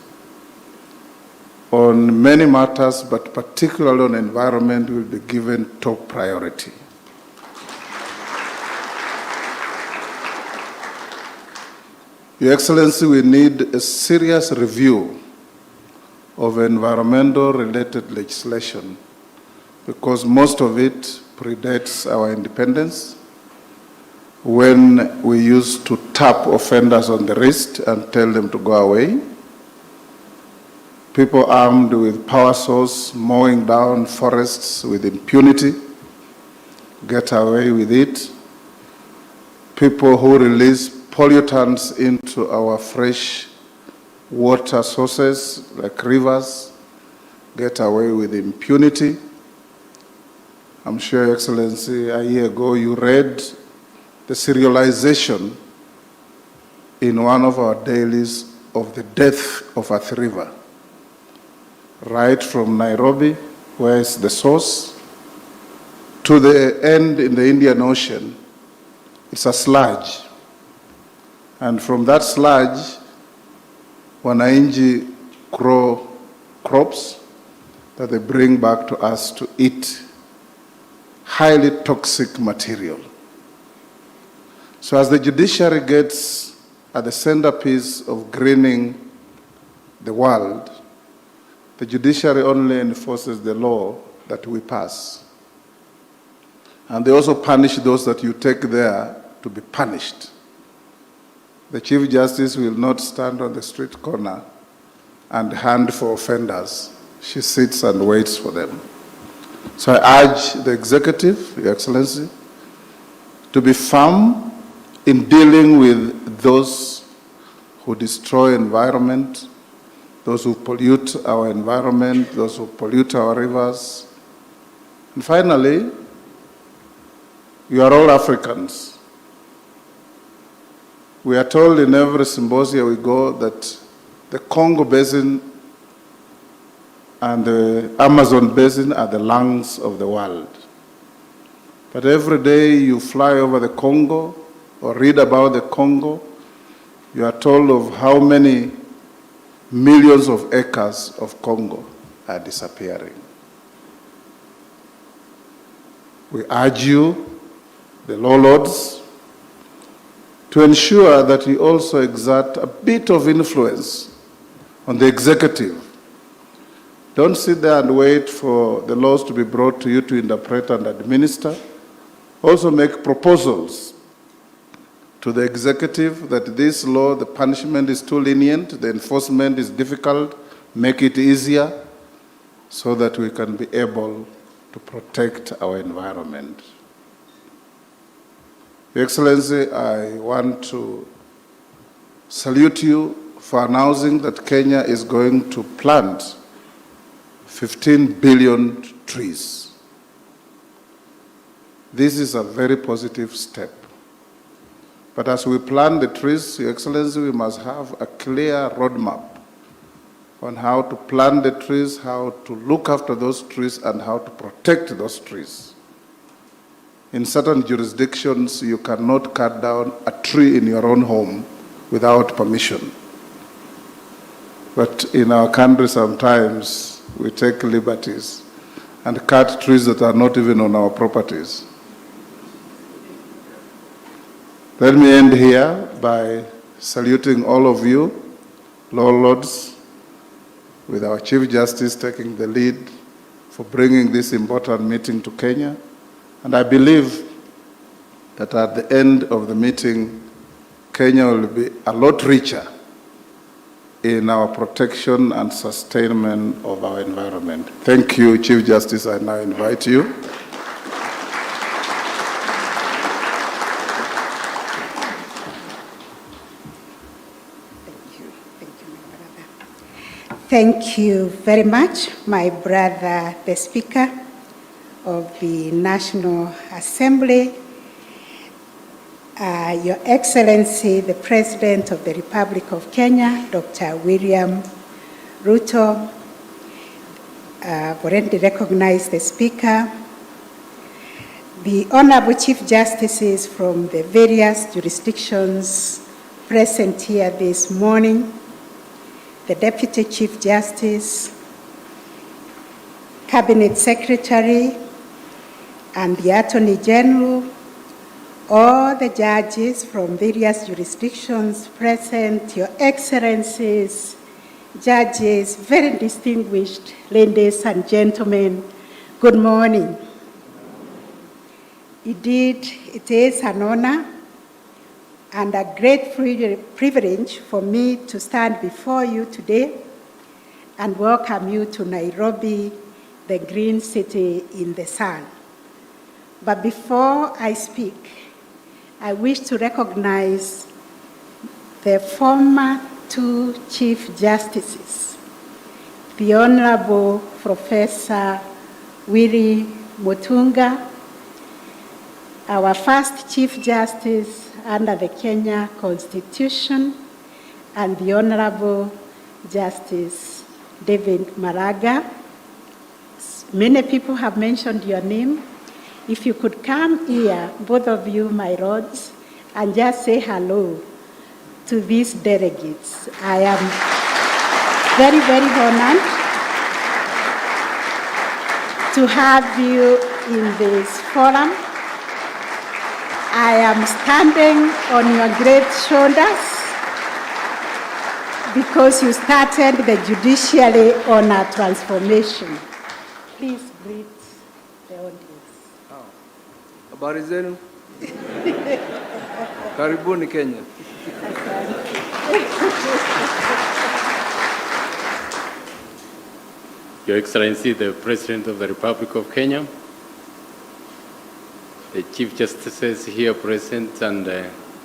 on many matters, but particularly on environment, will be given top priority. Your Excellency, we need a serious review of environmental-related legislation because most of it predates our independence, when we used to tap offenders on the wrist and tell them to go away. People armed with power saws mowing down forests with impunity get away with it. People who release pollutants into our fresh water sources like rivers get away with impunity. I'm sure, Your Excellency, a year ago you read the serialization in one of our dailies of the death of Athi River, right from Nairobi, where is the source, to the end in the Indian Ocean. It's a sludge. And from that sludge, wananchi grow crops that they bring back to us to eat, highly toxic material. So as the judiciary gets at the centerpiece of greening the world, the judiciary only enforces the law that we pass. And they also punish those that you take there to be punished. The Chief Justice will not stand on the street corner and hunt for offenders. She sits and waits for them. So I urge the executive, Your Excellency, to be firm in dealing with those who destroy environment, those who pollute our environment, those who pollute our rivers. And finally, you are all Africans. We are told in every symposium we go that the Congo Basin and the Amazon Basin are the lungs of the world. But every day you fly over the Congo or read about the Congo, you are told of how many millions of acres of Congo are disappearing. We urge you, the law lords, to ensure that you also exert a bit of influence on the executive. Don't sit there and wait for the laws to be brought to you to interpret and administer. Also make proposals to the executive that this law, the punishment is too lenient, the enforcement is difficult, make it easier so that we can be able to protect our environment. Your Excellency, I want to salute you for announcing that Kenya is going to plant 15 billion trees. This is a very positive step. But as we plant the trees, Your Excellency, we must have a clear roadmap on how to plant the trees, how to look after those trees, and how to protect those trees. In certain jurisdictions, you cannot cut down a tree in your own home without permission. But in our country, sometimes we take liberties and cut trees that are not even on our properties. Let me end here by saluting all of you, Law Lords, with our Chief Justice taking the lead for bringing this important meeting to Kenya. And I believe that at the end of the meeting, Kenya will be a lot richer in our protection and sustainment of our environment. Thank you, Chief Justice. I now invite you. Thank you very much, my brother, the Speaker of the National Assembly, Your Excellency, the President of the Republic of Kenya, Dr. William Ruto. I've already recognized the Speaker, the Honorable Chief Justices from the various jurisdictions present here this morning, the Deputy Chief Justice, Cabinet Secretary, and the Attorney General, all the judges from various jurisdictions present, Your Excellencies, judges, very distinguished ladies and gentlemen, good morning. Indeed, it is an honor and a great privilege for me to stand before you today and welcome you to Nairobi, the green city in the sun. But before I speak, I wish to recognize the former two Chief Justices, the Honorable Professor Willy Mutunga, our first Chief Justice under the Kenya Constitution, and the Honorable Justice David Maraga. Many people have mentioned your name. If you could come here, both of you, my lords, and just say hello to these delegates. I am very, very honored to have you in this forum. I am standing on your great shoulders because you started the Judiciary on a transformation. Please greet the audience. Habari zenu? Karibuni Kenya. Your Excellency, the President of the Republic of Kenya, the Chief Justices here present, and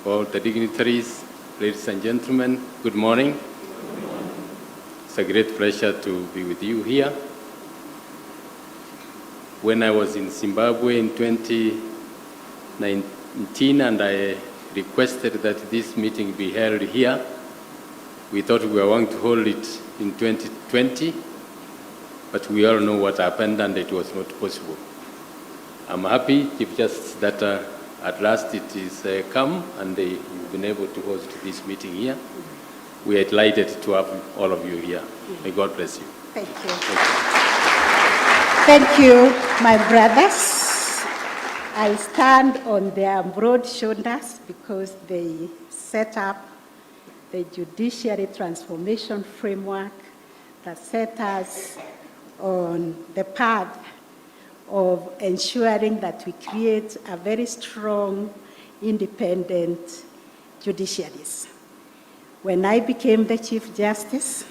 all the dignitaries, ladies and gentlemen, good morning. It's a great pleasure to be with you here. When I was in Zimbabwe in 2019 and I requested that this meeting be held here, we thought we were going to hold it in 2020, but we all know what happened and it was not possible. I'm happy, Chief Justice, that at last it is come and you've been able to host this meeting here. We are delighted to have all of you here. May God bless you. Thank you. Thank you, my brothers. I stand on their broad shoulders because they set up the Judiciary Transformation Framework that set us on the path of ensuring that we create a very strong, independent judiciaries. When I became the Chief Justice,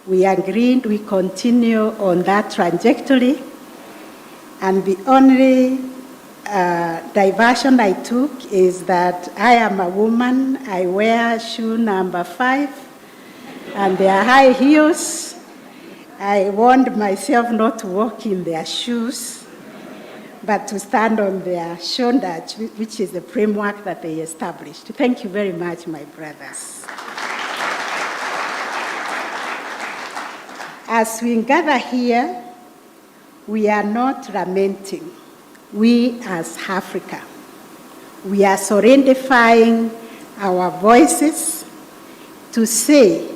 we agreed we continue on that trajectory, and the only diversion I took is that I am a woman, I wear shoe number 5, and they are high heels. I warned myself not to walk in their shoes, but to stand on their shoulders, which is the framework that they established. Thank you very much, my brothers. As we gather here, we are not lamenting. We as Africa, we are solidifying our voices to say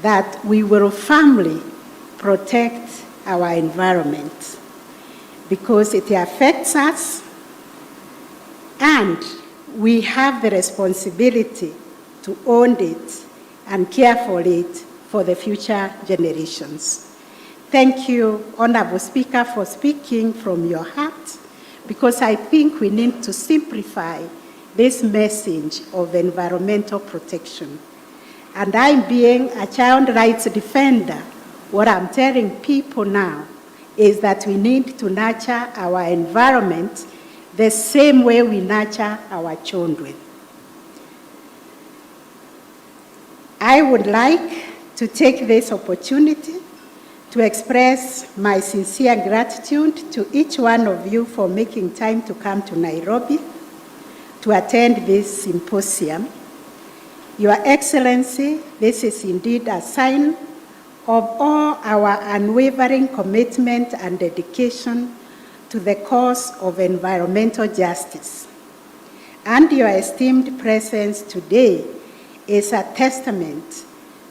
that we will firmly protect our environment because it affects us, and we have the responsibility to own it and care for it for the future generations. Thank you, Honorable Speaker, for speaking from your heart, because I think we need to simplify this message of environmental protection. And I'm being a child rights defender. What I'm telling people now is that we need to nurture our environment the same way we nurture our children. I would like to take this opportunity to express my sincere gratitude to each one of you for making time to come to Nairobi to attend this symposium. Your Excellency, this is indeed a sign of all our unwavering commitment and dedication to the cause of environmental justice. And your esteemed presence today is a testament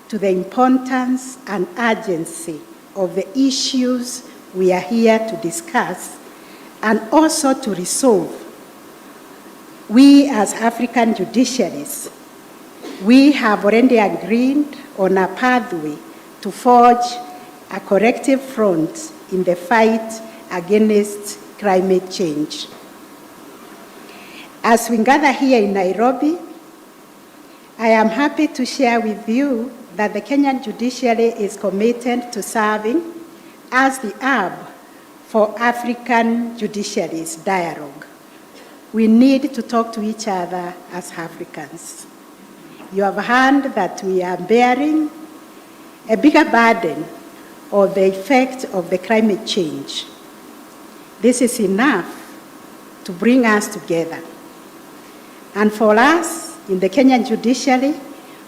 to the importance and urgency of the issues we are here to discuss and also to resolve. We as African judiciaries, we have already agreed on a pathway to forge a corrective front in the fight against climate change. As we gather here in Nairobi, I am happy to share with you that the Kenyan Judiciary is committed to serving as the hub for African judiciaries dialogue. We need to talk to each other as Africans. You have heard that we are bearing a bigger burden of the effect of the climate change. This is enough to bring us together. And for us, in the Kenyan Judiciary,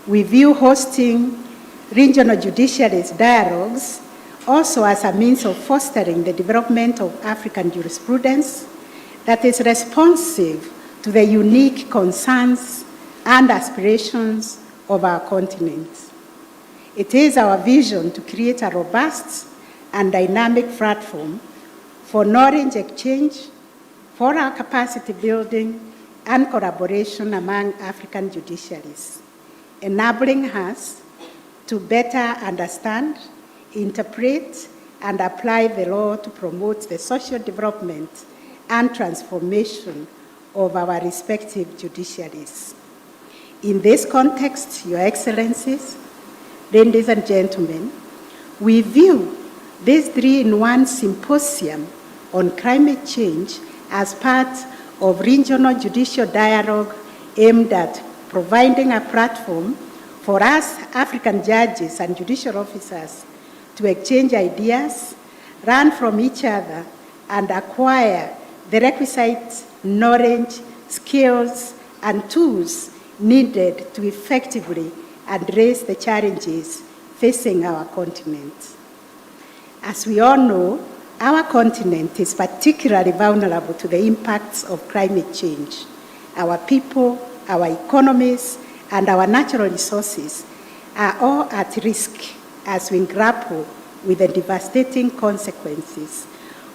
we view hosting regional judiciaries dialogues also as a means of fostering the development of African jurisprudence that is responsive to the unique concerns and aspirations of our continent. It is our vision to create a robust and dynamic platform for knowledge exchange, for our capacity building, and collaboration among African judiciaries, enabling us to better understand, interpret, and apply the law to promote the social development and transformation of our respective judiciaries. In this context, Your Excellencies, ladies and gentlemen, we view this 3-in-1 symposium on climate change as part of regional judicial dialogue aimed at providing a platform for us African judges and judicial officers to exchange ideas, learn from each other, and acquire the requisite knowledge, skills, and tools needed to effectively address the challenges facing our continent. As we all know, our continent is particularly vulnerable to the impacts of climate change. Our people, our economies, and our natural resources are all at risk as we grapple with the devastating consequences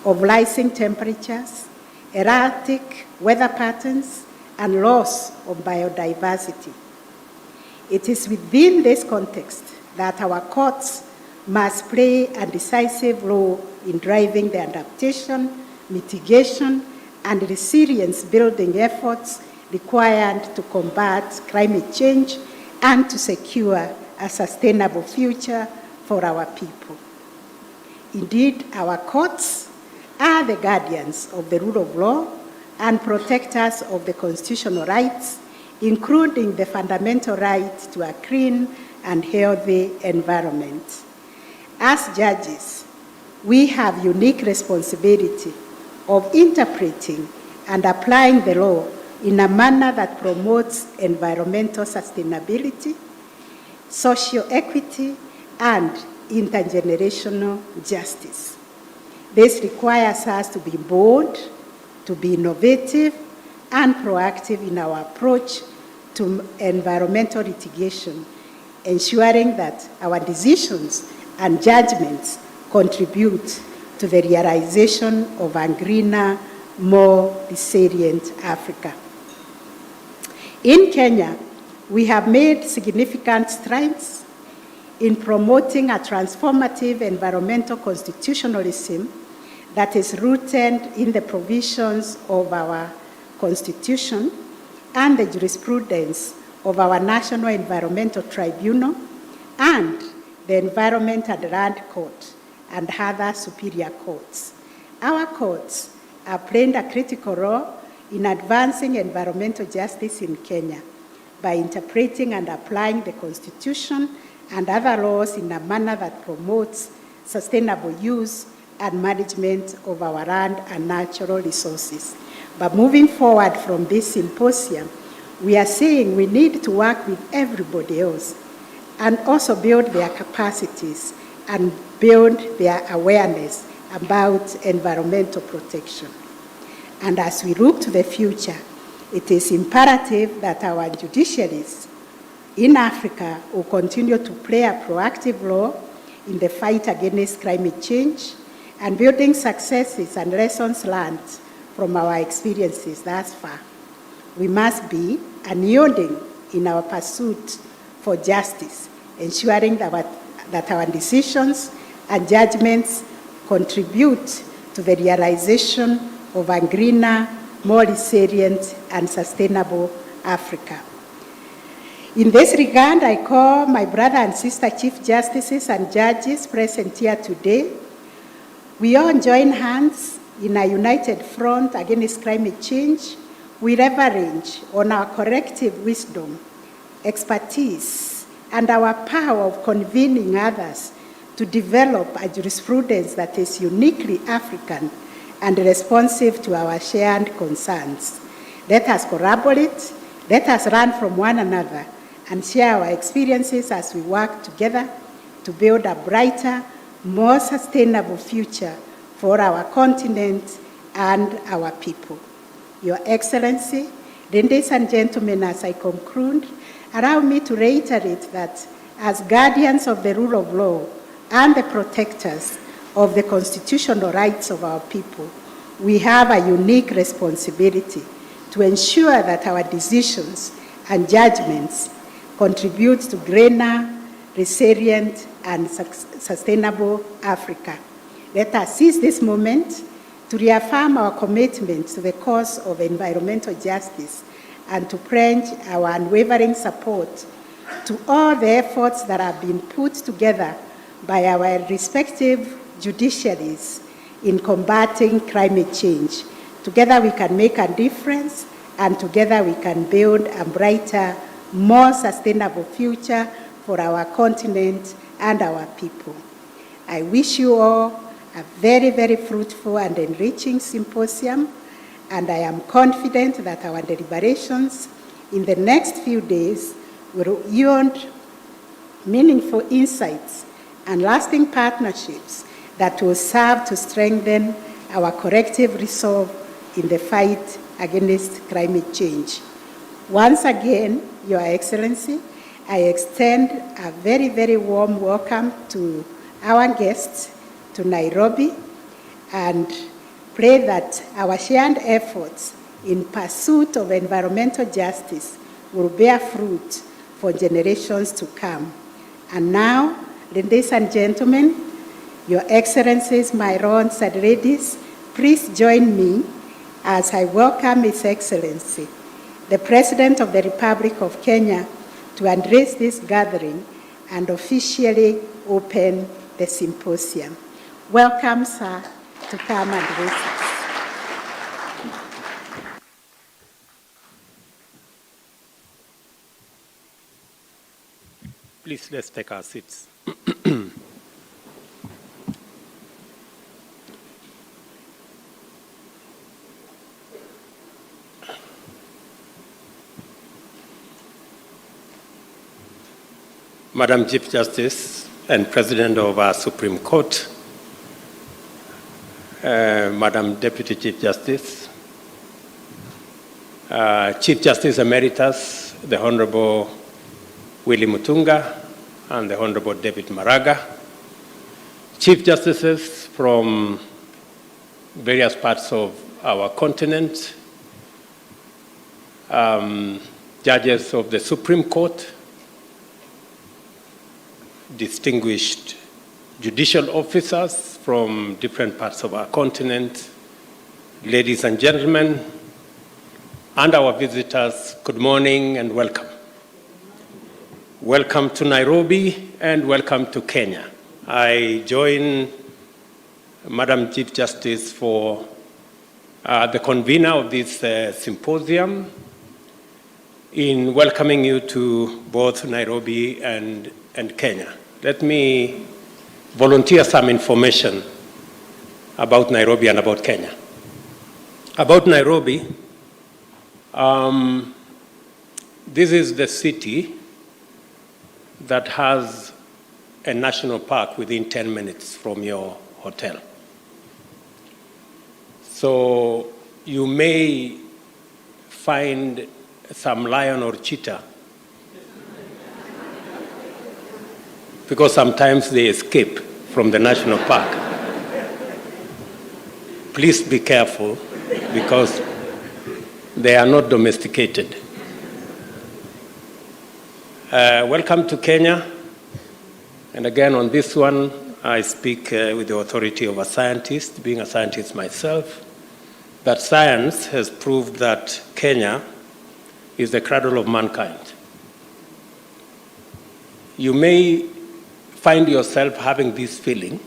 of rising temperatures, erratic weather patterns, and loss of biodiversity. It is within this context that our courts must play a decisive role in driving the adaptation, mitigation, and resilience-building efforts required to combat climate change and to secure a sustainable future for our people. Indeed, our courts are the guardians of the rule of law and protectors of the constitutional rights, including the fundamental right to a clean and healthy environment. As judges, we have unique responsibility of interpreting and applying the law in a manner that promotes environmental sustainability, social equity, and intergenerational justice. This requires us to be bold, to be innovative, and proactive in our approach to environmental litigation, ensuring that our decisions and judgments contribute to the realization of a greener, more resilient Africa. In Kenya, we have made significant strides in promoting a transformative environmental constitutionalism that is rooted in the provisions of our Constitution and the jurisprudence of our National Environmental Tribunal and the Environment and Land Court and other superior courts. Our courts are playing a critical role in advancing environmental justice in Kenya by interpreting and applying the Constitution and other laws in a manner that promotes sustainable use and management of our land and natural resources. But moving forward from this symposium, we are saying we need to work with everybody else and also build their capacities and build their awareness about environmental protection. And as we look to the future, it is imperative that our judiciaries in Africa will continue to play a proactive role in the fight against climate change and building successes and lessons learned from our experiences thus far. We must be unyielding in our pursuit for justice, ensuring that our decisions and judgments contribute to the realization of a greener, more resilient, and sustainable Africa. In this regard, I call my brother and sister Chief Justices and judges present here today. We all join hands in a united front against climate change. We leverage on our collective wisdom, expertise, and our power of convening others to develop a jurisprudence that is uniquely African and responsive to our shared concerns. Let us collaborate, let us learn from one another, and share our experiences as we work together to build a brighter, more sustainable future for our continent and our people. Your Excellency, ladies and gentlemen, as I conclude, allow me to reiterate that as guardians of the rule of law and the protectors of the constitutional rights of our people, we have a unique responsibility to ensure that our decisions and judgments contribute to greener, resilient, and sustainable Africa. Let us seize this moment to reaffirm our commitment to the cause of environmental justice and to pledge our unwavering support to all the efforts that have been put together by our respective judiciaries in combating climate change. Together we can make a difference, and together we can build a brighter, more sustainable future for our continent and our people. I wish you all a very, very fruitful and enriching symposium, and I am confident that our deliberations in the next few days will yield meaningful insights and lasting partnerships that will serve to strengthen our collective resolve in the fight against climate change. Once again, Your Excellency, I extend a very, very warm welcome to our guests to Nairobi and pray that our shared efforts in pursuit of environmental justice will bear fruit for generations to come. And now, ladies and gentlemen, Your Excellencies, my lords and ladies, please join me as I welcome His Excellency, the President of the Republic of Kenya, to address this gathering and officially open the symposium. Welcome, sir, to come and address us. Please, let's take our seats. Madam Chief Justice, and President of our Supreme Court, Madam Deputy Chief Justice, Chief Justice Emeritus, the Honorable Willie Mutunga, and the Honorable David Maraga, Chief Justices from various parts of our continent, judges of the Supreme Court, distinguished judicial officers from different parts of our continent, ladies and gentlemen, and our visitors, good morning and welcome. Welcome to Nairobi and welcome to Kenya. I join Madam Chief Justice for the convener of this symposium in welcoming you to both Nairobi and Kenya. Let me volunteer some information about Nairobi and about Kenya. About Nairobi, this is the city that has a national park within 10 minutes from your hotel. So you may find some lion or cheetah because sometimes they escape from the national park. Please be careful because they are not domesticated. Welcome to Kenya. And again, on this one, I speak with the authority of a scientist, being a scientist myself, that science has proved that Kenya is the cradle of mankind. You may find yourself having this feeling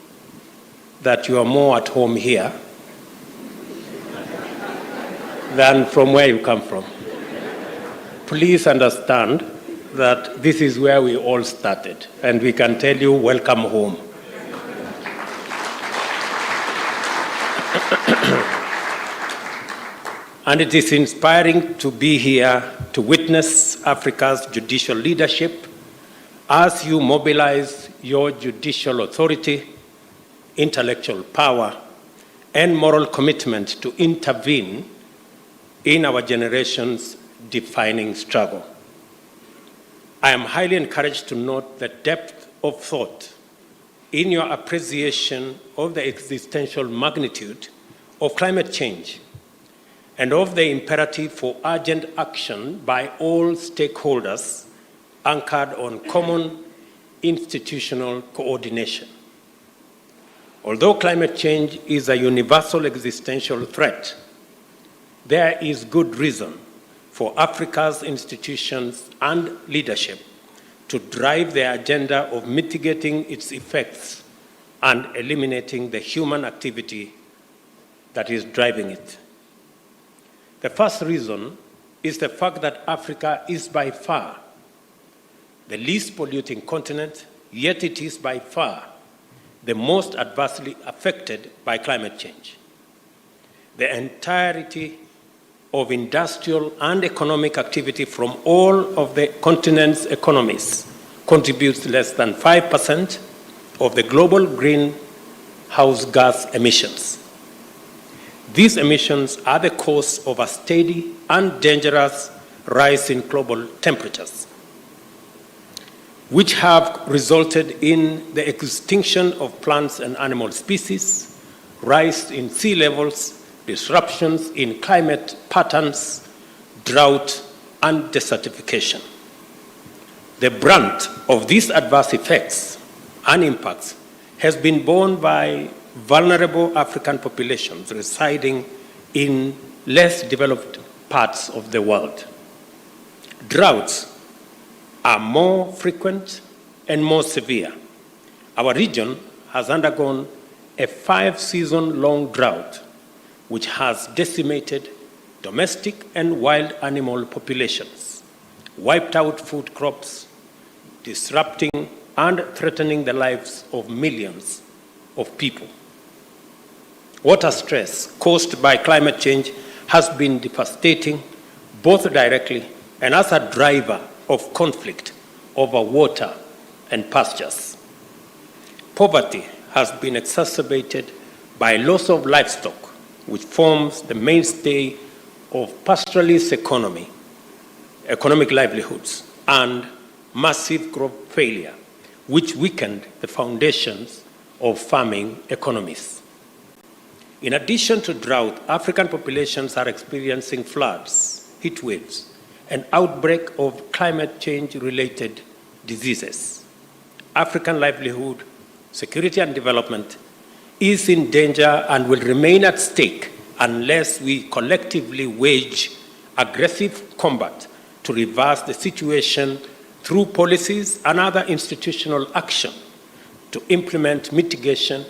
that you are more at home here than from where you come from. Please understand that this is where we all started, and we can tell you, welcome home. And it is inspiring to be here to witness Africa's judicial leadership as you mobilize your judicial authority, intellectual power, and moral commitment to intervene in our generation's defining struggle. I am highly encouraged to note the depth of thought in your appreciation of the existential magnitude of climate change and of the imperative for urgent action by all stakeholders anchored on common institutional coordination. Although climate change is a universal existential threat, there is good reason for Africa's institutions and leadership to drive the agenda of mitigating its effects and eliminating the human activity that is driving it. The first reason is the fact that Africa is by far the least polluting continent, yet it is by far the most adversely affected by climate change. The entirety of industrial and economic activity from all of the continent's economies contributes less than 5% of the global greenhouse gas emissions. These emissions are the cause of a steady and dangerous rise in global temperatures, which have resulted in the extinction of plants and animal species, rise in sea levels, disruptions in climate patterns, drought, and desertification. The brunt of these adverse effects and impacts has been borne by vulnerable African populations residing in less developed parts of the world. Droughts are more frequent and more severe. Our region has undergone a 5-season-long drought, which has decimated domestic and wild animal populations, wiped out food crops, disrupting and threatening the lives of millions of people. Water stress caused by climate change has been devastating, both directly and as a driver of conflict over water and pastures. poverty has been exacerbated by loss of livestock, which forms the mainstay of pastoralist economic livelihoods, and massive crop failure, which weakened the foundations of farming economies. In addition to drought, African populations are experiencing floods, heat waves, and outbreak of climate change-related diseases. African livelihood, security, and development is in danger and will remain at stake unless we collectively wage aggressive combat to reverse the situation through policies and other institutional action to implement mitigation,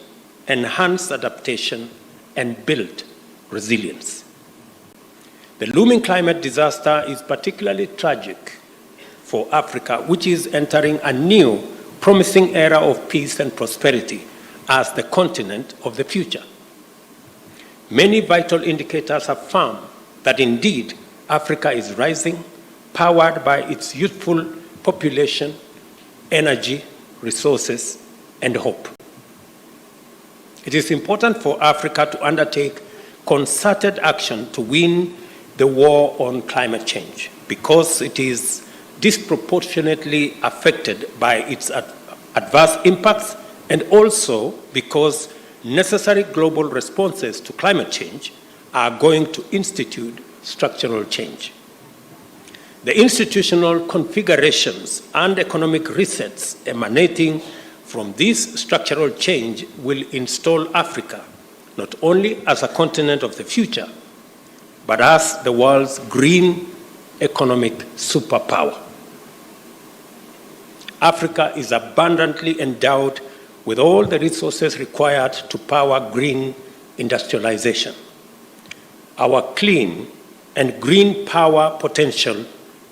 enhance adaptation, and build resilience. The looming climate disaster is particularly tragic for Africa, which is entering a new, promising era of peace and prosperity as the continent of the future. Many vital indicators affirm that indeed Africa is rising, powered by its youthful population, energy, resources, and hope. It is important for Africa to undertake concerted action to win the war on climate change because it is disproportionately affected by its adverse impacts and also because necessary global responses to climate change are going to institute structural change. The institutional configurations and economic resets emanating from this structural change will install Africa not only as a continent of the future, but as the world's green economic superpower. Africa is abundantly endowed with all the resources required to power green industrialization. Our clean and green power potential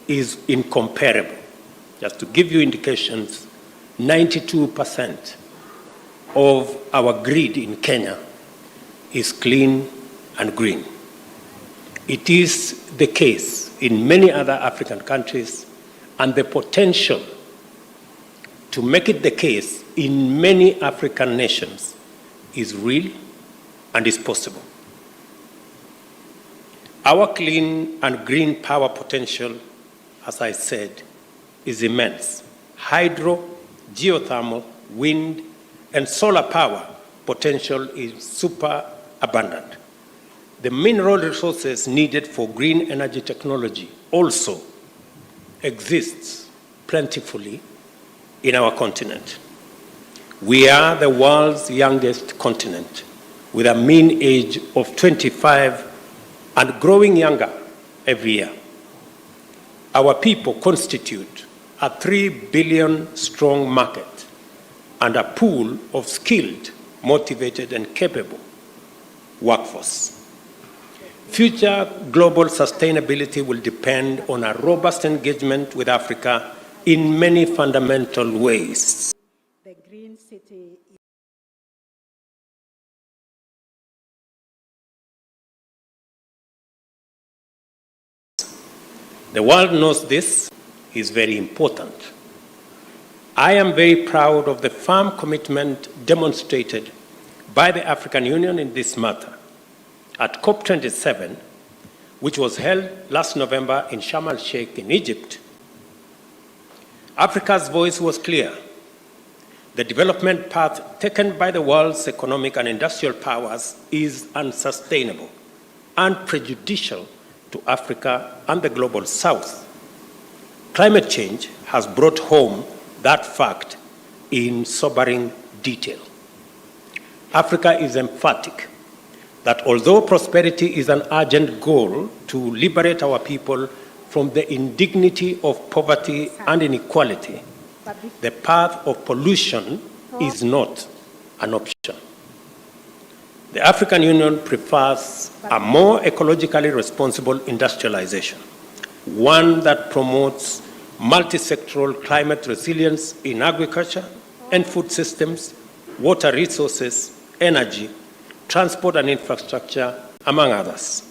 is incomparable. Just to give you indications, 92% of our grid in Kenya is clean and green. It is the case in many other African countries, and the potential to make it the case in many African nations is real and is possible. Our clean and green power potential, as I said, is immense. Hydro, geothermal, wind, and solar power potential is super abundant. The mineral resources needed for green energy technology also exists plentifully in our continent. We are the world's youngest continent with a mean age of 25 and growing younger every year. Our people constitute a 3 billion strong market and a pool of skilled, motivated, and capable workforce. Future global sustainability will depend on a robust engagement with Africa in many fundamental ways. The Green City. The world knows this is very important. I am very proud of the firm commitment demonstrated by the African Union in this matter. At COP27, which was held last November in Sharm el-Sheikh in Egypt, Africa's voice was clear. The development path taken by the world's economic and industrial powers is unsustainable and prejudicial to Africa and the global South. Climate change has brought home that fact in sobering detail. Africa is emphatic that although prosperity is an urgent goal to liberate our people from the indignity of poverty and inequality, the path of pollution is not an option. The African Union prefers a more ecologically responsible industrialization, one that promotes multi-sectoral climate resilience in agriculture and food systems, water resources, energy, transport and infrastructure, among others.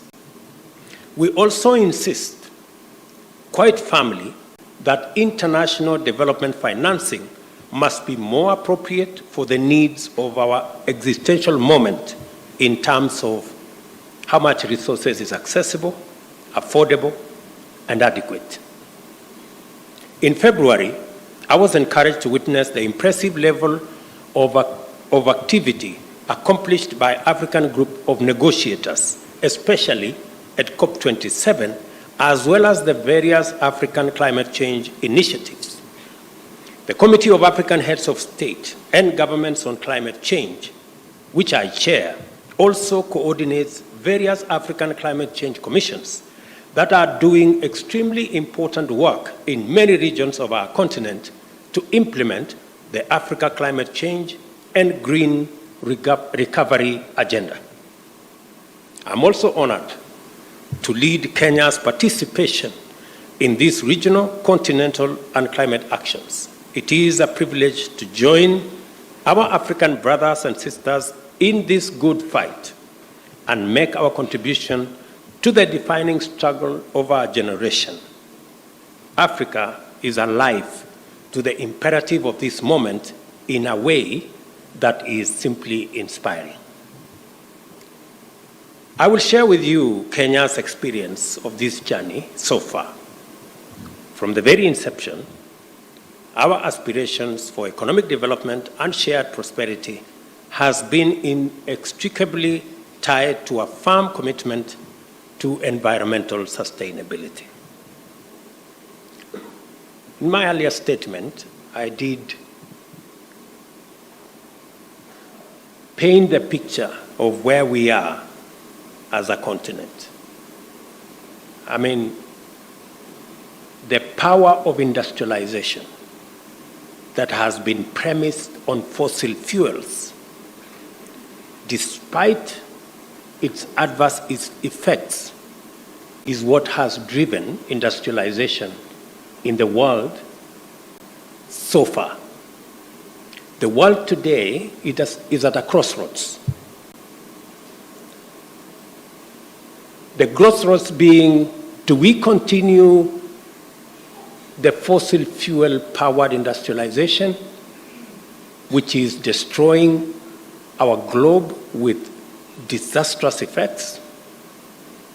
We also insist, quite firmly, that international development financing must be more appropriate for the needs of our existential moment in terms of how much resources is accessible, affordable, and adequate. In February, I was encouraged to witness the impressive level of activity accomplished by African group of negotiators, especially at COP27, as well as the various African climate change initiatives. The Committee of African Heads of State and Governments on Climate Change, which I chair, also coordinates various African climate change commissions that are doing extremely important work in many regions of our continent to implement the Africa climate change and green recovery agenda. I'm also honored to lead Kenya's participation in these regional, continental, and climate actions. It is a privilege to join our African brothers and sisters in this good fight and make our contribution to the defining struggle of our generation. Africa is alive to the imperative of this moment in a way that is simply inspiring. I will share with you Kenya's experience of this journey so far. From the very inception, our aspirations for economic development and shared prosperity has been inextricably tied to a firm commitment to environmental sustainability. In my earlier statement, I did paint the picture of where we are as a continent. I mean, the power of industrialization that has been premised on fossil fuels, despite its adverse effects, is what has driven industrialization in the world so far. The world today is at a crossroads. The crossroads being, do we continue the fossil fuel-powered industrialization, which is destroying our globe with disastrous effects,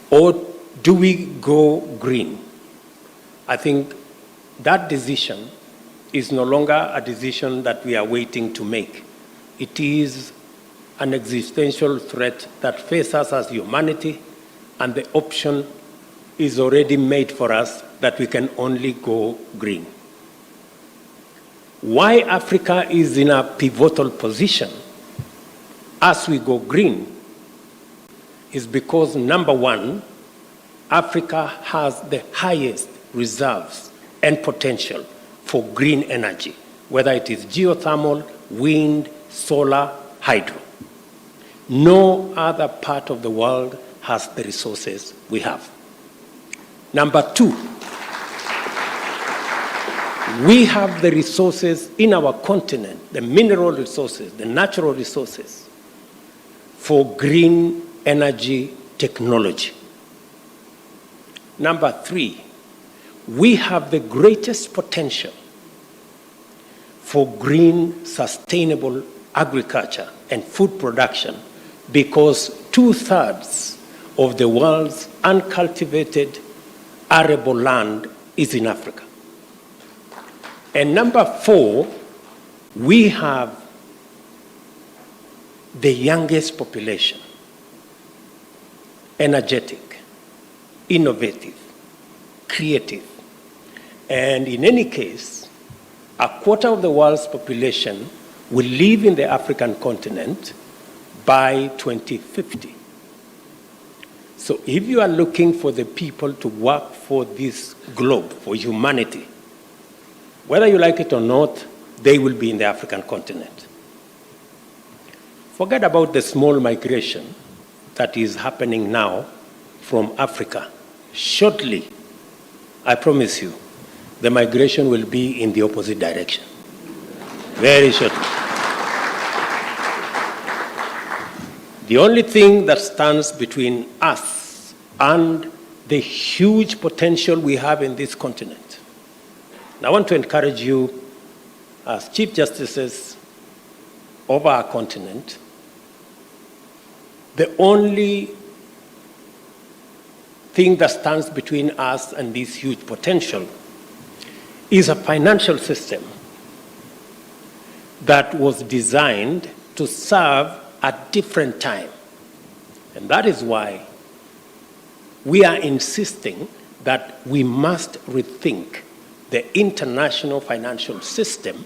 or do we go green? I think that decision is no longer a decision that we are waiting to make. It is an existential threat that faces us as humanity, and the option is already made for us that we can only go green. Why Africa is in a pivotal position as we go green is because, number one, Africa has the highest reserves and potential for green energy, whether it is geothermal, wind, solar, hydro. No other part of the world has the resources we have. Number two, we have the resources in our continent, the mineral resources, the natural resources, for green energy technology. Number three, we have the greatest potential for green, sustainable agriculture and food production because 2/3 of the world's uncultivated arable land is in Africa. And number four, we have the youngest population, energetic, innovative, creative. And in any case, 1/4 of the world's population will live in the African continent by 2050. So if you are looking for the people to work for this globe, for humanity, whether you like it or not, they will be in the African continent. Forget about the small migration that is happening now from Africa. Shortly, I promise you, the migration will be in the opposite direction. Very shortly. The only thing that stands between us and the huge potential we have in this continent. And I want to encourage you as Chief Justices of our continent, the only thing that stands between us and this huge potential is a financial system that was designed to serve a different time. And that is why we are insisting that we must rethink the international financial system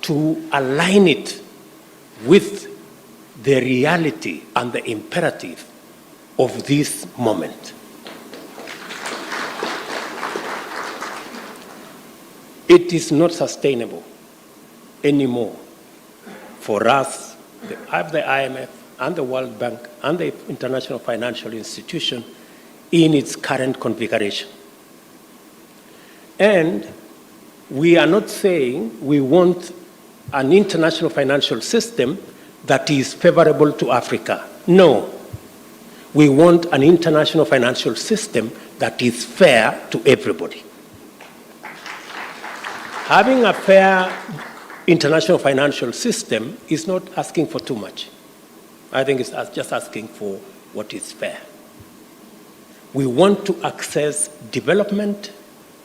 to align it with the reality and the imperative of this moment. It is not sustainable anymore for us, the IMF and the World Bank and the International Financial Institution in its current configuration. And we are not saying we want an international financial system that is favorable to Africa. No. We want an international financial system that is fair to everybody. Having a fair international financial system is not asking for too much. I think it's just asking for what is fair. We want to access development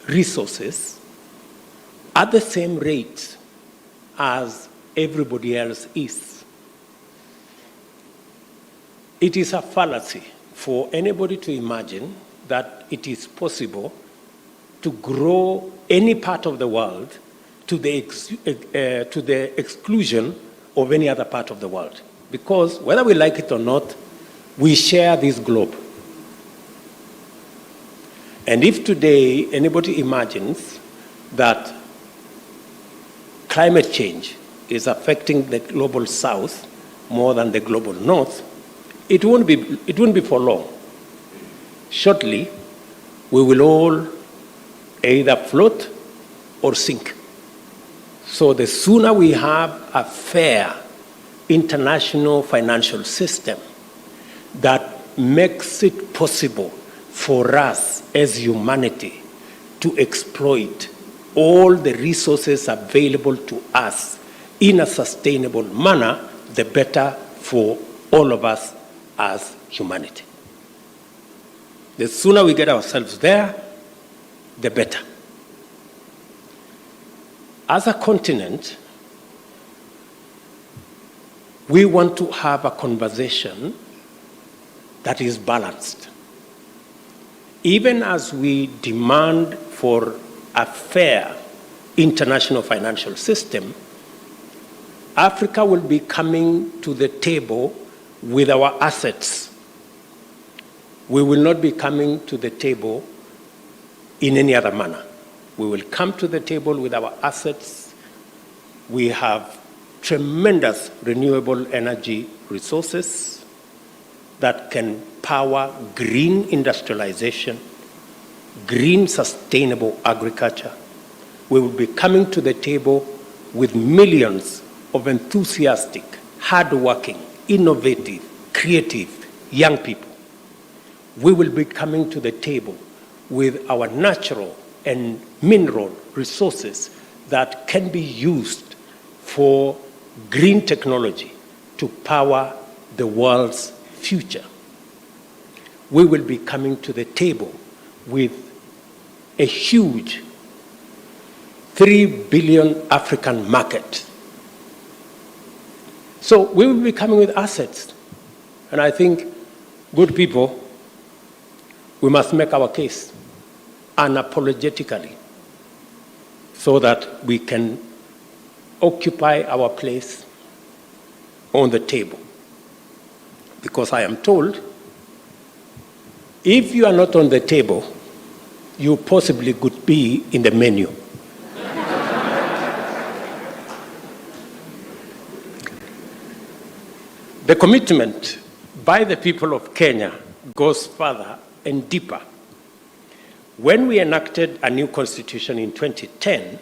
resources at the same rate as everybody else is. It is a fallacy for anybody to imagine that it is possible to grow any part of the world to the exclusion of any other part of the world. Because whether we like it or not, we share this globe. And if today anybody imagines that climate change is affecting the global south more than the global north, it won't be for long. Shortly, we will all either float or sink. So the sooner we have a fair international financial system that makes it possible for us as humanity to exploit all the resources available to us in a sustainable manner, the better for all of us as humanity. The sooner we get ourselves there, the better. As a continent, we want to have a conversation that is balanced. Even as we demand for a fair international financial system, Africa will be coming to the table with our assets. We will not be coming to the table in any other manner. We will come to the table with our assets. We have tremendous renewable energy resources that can power green industrialization, green sustainable agriculture. We will be coming to the table with millions of enthusiastic, hardworking, innovative, creative young people. We will be coming to the table with our natural and mineral resources that can be used for green technology to power the world's future. We will be coming to the table with a huge 3 billion African market. So we will be coming with assets. And I think, good people, we must make our case unapologetically so that we can occupy our place on the table. Because I am told, if you are not on the table, you possibly could be in the menu. The commitment by the people of Kenya goes further and deeper. When we enacted a new constitution in 2010,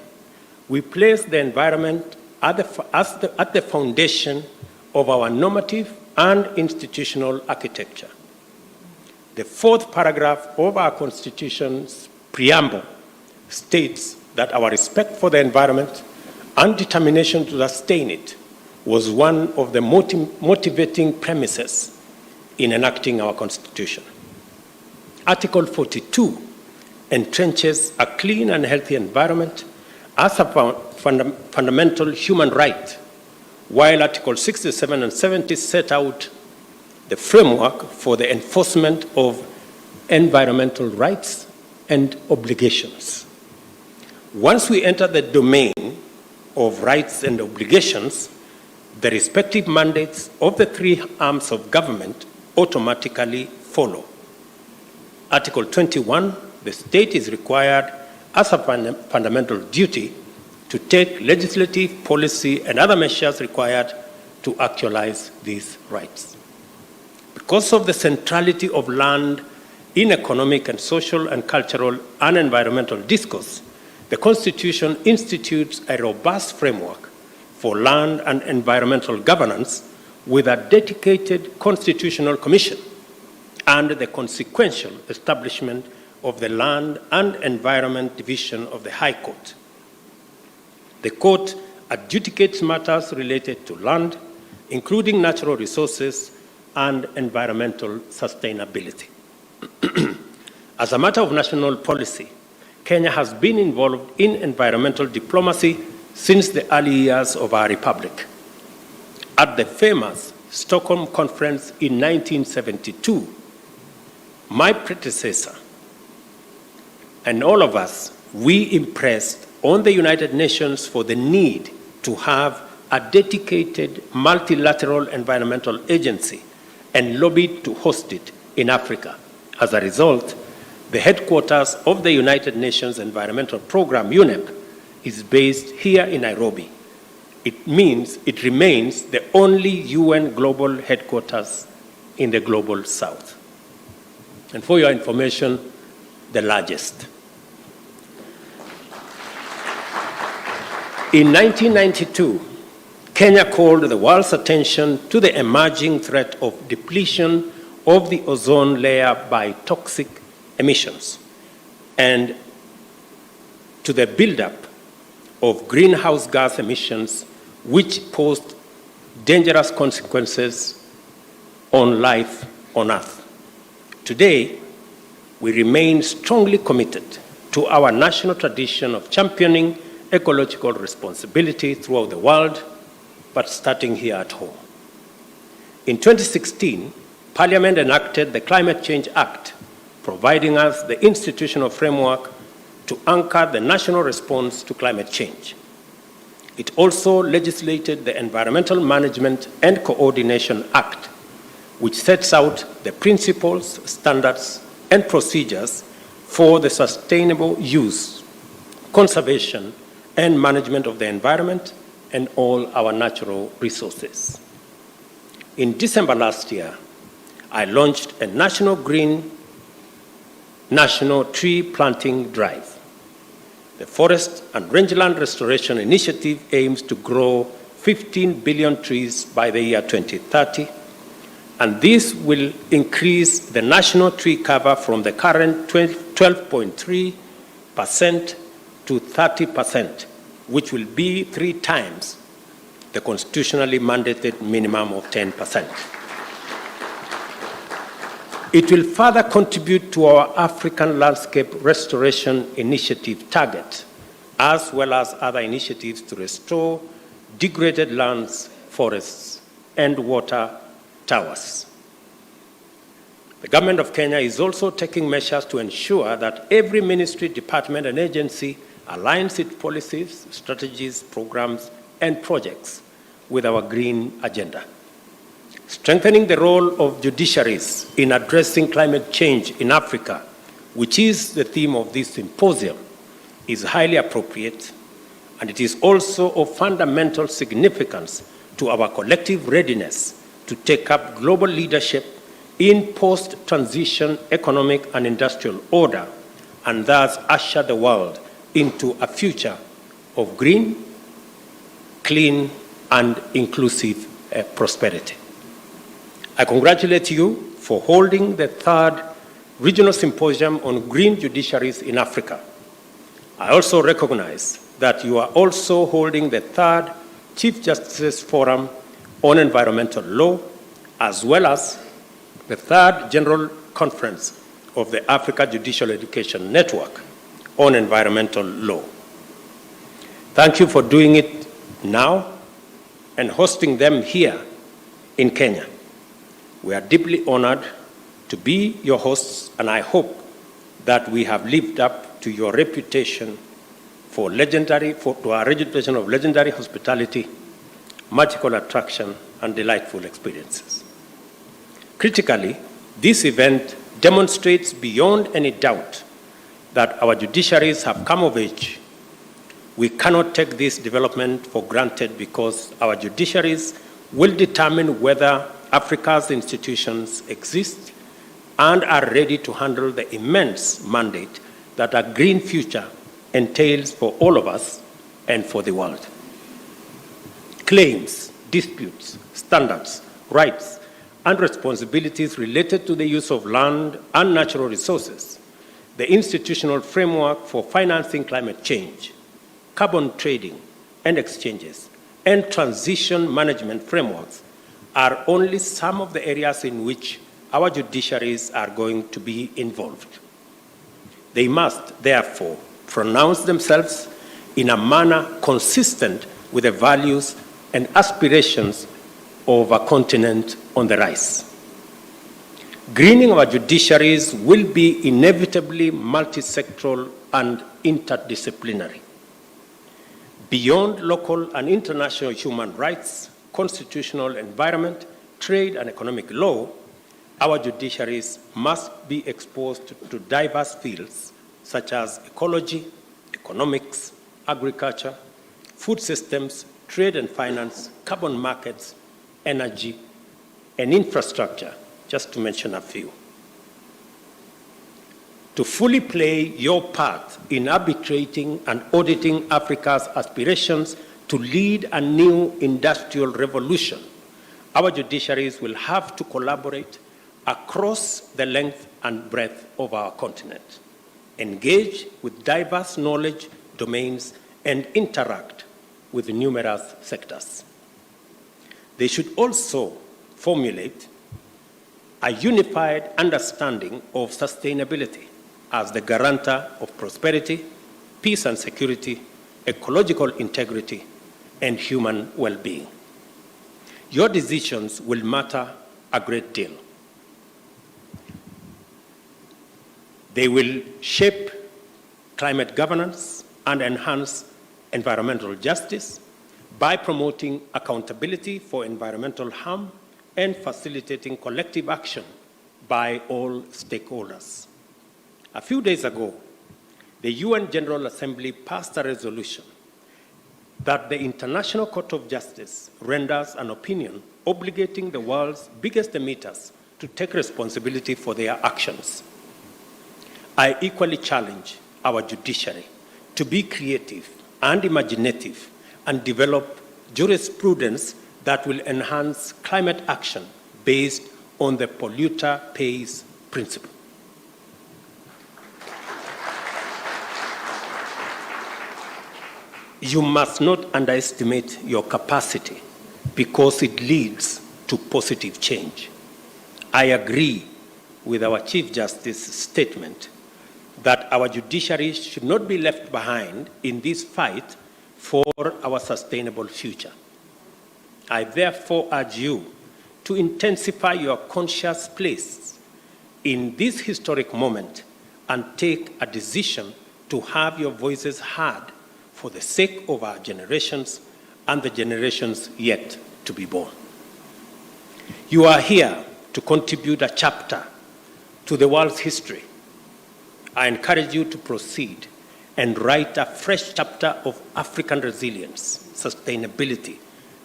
we placed the environment at the foundation of our normative and institutional architecture. The fourth paragraph of our Constitution's preamble states that our respect for the environment and determination to sustain it was one of the motivating premises in enacting our Constitution. Article 42 entrenches a clean and healthy environment as a fundamental human right, while Article 67 and 70 set out the framework for the enforcement of environmental rights and obligations. Once we enter the domain of rights and obligations, the respective mandates of the three arms of government automatically follow. Article 21, the state is required as a fundamental duty to take legislative, policy, and other measures required to actualize these rights. Because of the centrality of land in economic and social and cultural and environmental discourse, the Constitution institutes a robust framework for land and environmental governance with a dedicated constitutional commission and the consequential establishment of the Land and Environment Division of the High Court. The court adjudicates matters related to land, including natural resources and environmental sustainability. As a matter of national policy, Kenya has been involved in environmental diplomacy since the early years of our republic. At the famous Stockholm Conference in 1972, my predecessor and all of us, we impressed on the United Nations for the need to have a dedicated multilateral environmental agency and lobbied to host it in Africa. As a result, the headquarters of the United Nations Environmental Program, UNEP, is based here in Nairobi. It means it remains the only UN global headquarters in the global south. And for your information, the largest. In 1992, Kenya called the world's attention to the emerging threat of depletion of the ozone layer by toxic emissions and to the buildup of greenhouse gas emissions, which posed dangerous consequences on life on Earth. Today, we remain strongly committed to our national tradition of championing ecological responsibility throughout the world, but starting here at home. In 2016, Parliament enacted the Climate Change Act, providing us the institutional framework to anchor the national response to climate change. It also legislated the Environmental Management and Coordination Act, which sets out the principles, standards, and procedures for the sustainable use, conservation, and management of the environment and all our natural resources. In December last year, I launched a national tree planting drive. The Forest and Rangeland Restoration Initiative aims to grow 15 billion trees by the year 2030, and this will increase the national tree cover from the current 12.3% to 30%, which will be 3 times the constitutionally mandated minimum of 10%. It will further contribute to our African Landscape Restoration Initiative target, as well as other initiatives to restore degraded lands, forests, and water towers. The government of Kenya is also taking measures to ensure that every ministry, department, and agency aligns its policies, strategies, programs, and projects with our green agenda. Strengthening the role of judiciaries in addressing climate change in Africa, which is the theme of this symposium, is highly appropriate, and it is also of fundamental significance to our collective readiness to take up global leadership in post-transition economic and industrial order, and thus usher the world into a future of green, clean, and inclusive prosperity. I congratulate you for holding the 3rd Regional Symposium on Green Judiciaries in Africa. I also recognize that you are also holding the third Chief Justice Forum on Environmental Law, as well as the third General Conference of the Africa Judicial Education Network on Environmental Law. Thank you for doing it now and hosting them here in Kenya. We are deeply honored to be your hosts, and I hope that we have lived up to your reputation to our reputation of legendary hospitality, magical attraction, and delightful experiences. Critically, this event demonstrates beyond any doubt that our judiciaries have come of age. We cannot take this development for granted because our judiciaries will determine whether Africa's institutions exist and are ready to handle the immense mandate that a green future entails for all of us and for the world. Claims, disputes, standards, rights, and responsibilities related to the use of land and natural resources, the institutional framework for financing climate change, carbon trading and exchanges, and transition management frameworks are only some of the areas in which our judiciaries are going to be involved. They must, therefore, pronounce themselves in a manner consistent with the values and aspirations of a continent on the rise. Greening our judiciaries will be inevitably multi-sectoral and interdisciplinary. Beyond local and international human rights, constitutional environment, trade, and economic law, our judiciaries must be exposed to diverse fields such as ecology, economics, agriculture, food systems, trade and finance, carbon markets, energy, and infrastructure, just to mention a few. To fully play your part in arbitrating and auditing Africa's aspirations to lead a new industrial revolution, our judiciaries will have to collaborate across the length and breadth of our continent, engage with diverse knowledge domains, and interact with numerous sectors. They should also formulate a unified understanding of sustainability as the guarantor of prosperity, peace and security, ecological integrity, and human well-being. Your decisions will matter a great deal. They will shape climate governance and enhance environmental justice by promoting accountability for environmental harm and facilitating collective action by all stakeholders. A few days ago, the UN General Assembly passed a resolution that the International Court of Justice renders an opinion obligating the world's biggest emitters to take responsibility for their actions. I equally challenge our judiciary to be creative and imaginative and develop jurisprudence that will enhance climate action based on the polluter pays principle. You must not underestimate your capacity because it leads to positive change. I agree with our Chief Justice's statement that our judiciary should not be left behind in this fight for our sustainable future. I therefore urge you to intensify your conscious place in this historic moment and take a decision to have your voices heard for the sake of our generations and the generations yet to be born. You are here to contribute a chapter to the world's history. I encourage you to proceed and write a fresh chapter of African resilience, sustainability,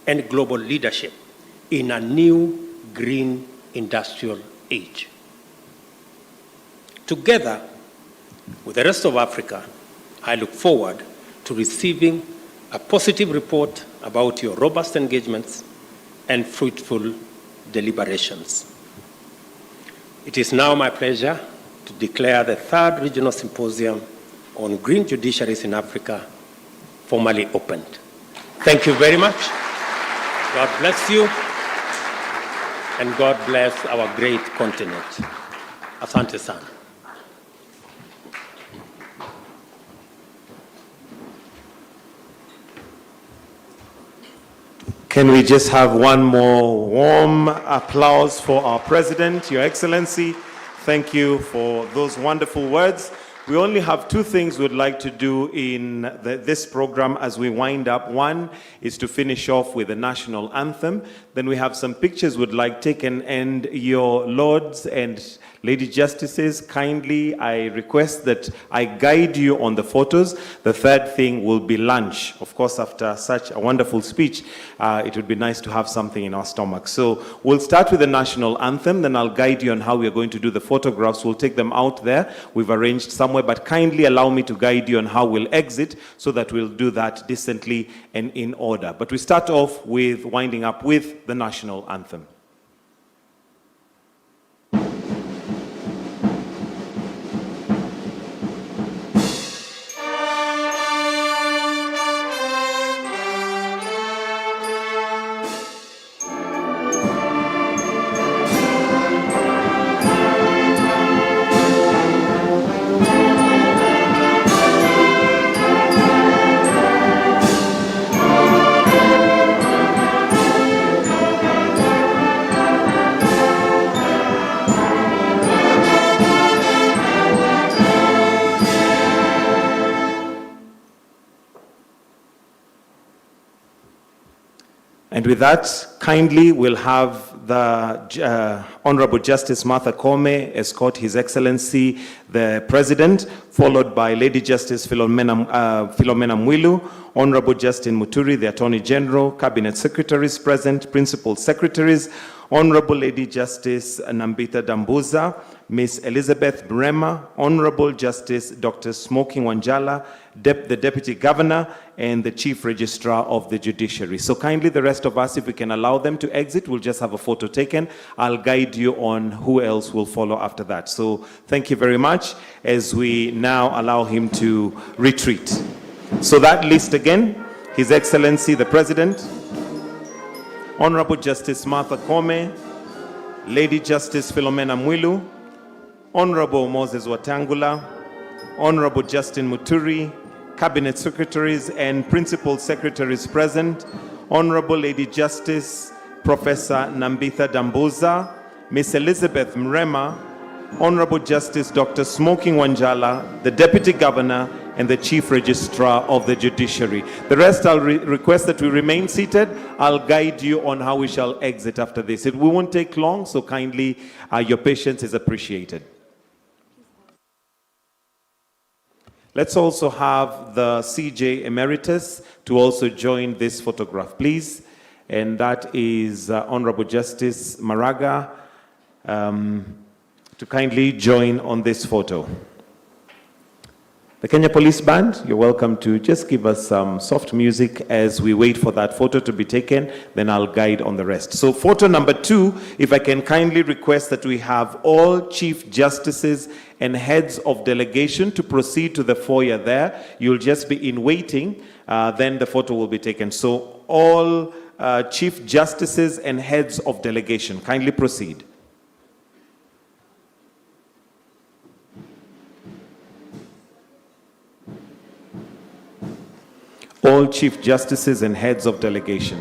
and global leadership in a new green industrial age. Together with the rest of Africa, I look forward to receiving a positive report about your robust engagements and fruitful deliberations. It is now my pleasure to declare the third Regional Symposium on Green Judiciaries in Africa formally opened. Thank you very much. God bless you, and God bless our great continent. Asante sana. Can we just have one more warm applause for our President, Your Excellency? Thank you for those wonderful words. We only have two things we'd like to do in this program as we wind up. One is to finish off with the national anthem. Then we have some pictures we'd like taken, and your lords and lady justices, kindly I request that I guide you on the photos. The third thing will be lunch. Of course, after such a wonderful speech, it would be nice to have something in our stomach. So we'll start with the national anthem, then I'll guide you on how we're going to do the photographs. We'll take them out there. We've arranged somewhere, but kindly allow me to guide you on how we'll exit so that we'll do that decently and in order. But we start off with winding up with the national anthem. And with that, kindly we'll have the Honorable Justice Martha Koome escort His Excellency the President, followed by Lady Justice Philomena Mwilu, Honorable Justin Muturi, the Attorney General, Cabinet Secretaries present, Principal Secretaries, Honorable Lady Justice Nambita Dambuza, Miss Elizabeth Brema, Honorable Justice Dr. Smoking Wanjala, the Deputy Governor, and the Chief Registrar of the Judiciary. So kindly the rest of us, if we can allow them to exit, we'll just have a photo taken. I'll guide you on who else will follow after that. So thank you very much as we now allow him to retreat. So that list again, His Excellency the President, Honorable Justice Martha Koome, Lady Justice Philomena Mwilu, Honorable Moses Watangula, Honorable Justin Muturi, Cabinet Secretaries and Principal Secretaries present, Honorable Lady Justice Professor Nambitha Dambuza, Miss Elizabeth Mrema, Honorable Justice Dr. Smoking Wanjala, the Deputy Governor, and the Chief Registrar of the Judiciary. The rest I'll request that we remain seated. I'll guide you on how we shall exit after this. It won't take long, so kindly your patience is appreciated. Let's also have the CJ Emeritus to also join this photograph, please. And that is Honorable Justice Maraga to kindly join on this photo. The Kenya Police Band, you're welcome to just give us some soft music as we wait for that photo to be taken, then I'll guide on the rest. So photo number 2, if I can kindly request that we have all Chief Justices and heads of delegation to proceed to the foyer there. You'll just be in waiting, then the photo will be taken. So all Chief Justices and heads of delegation, kindly proceed. All Chief Justices and heads of delegation.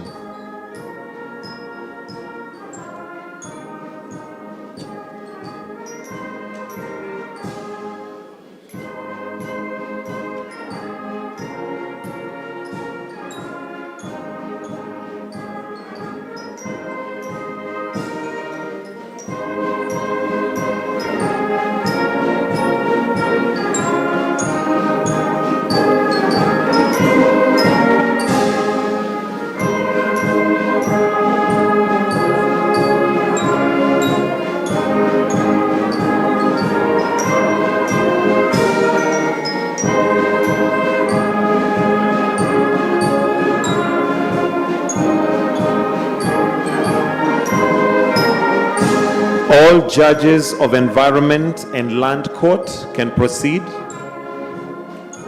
All judges of Environment and Land Court can proceed.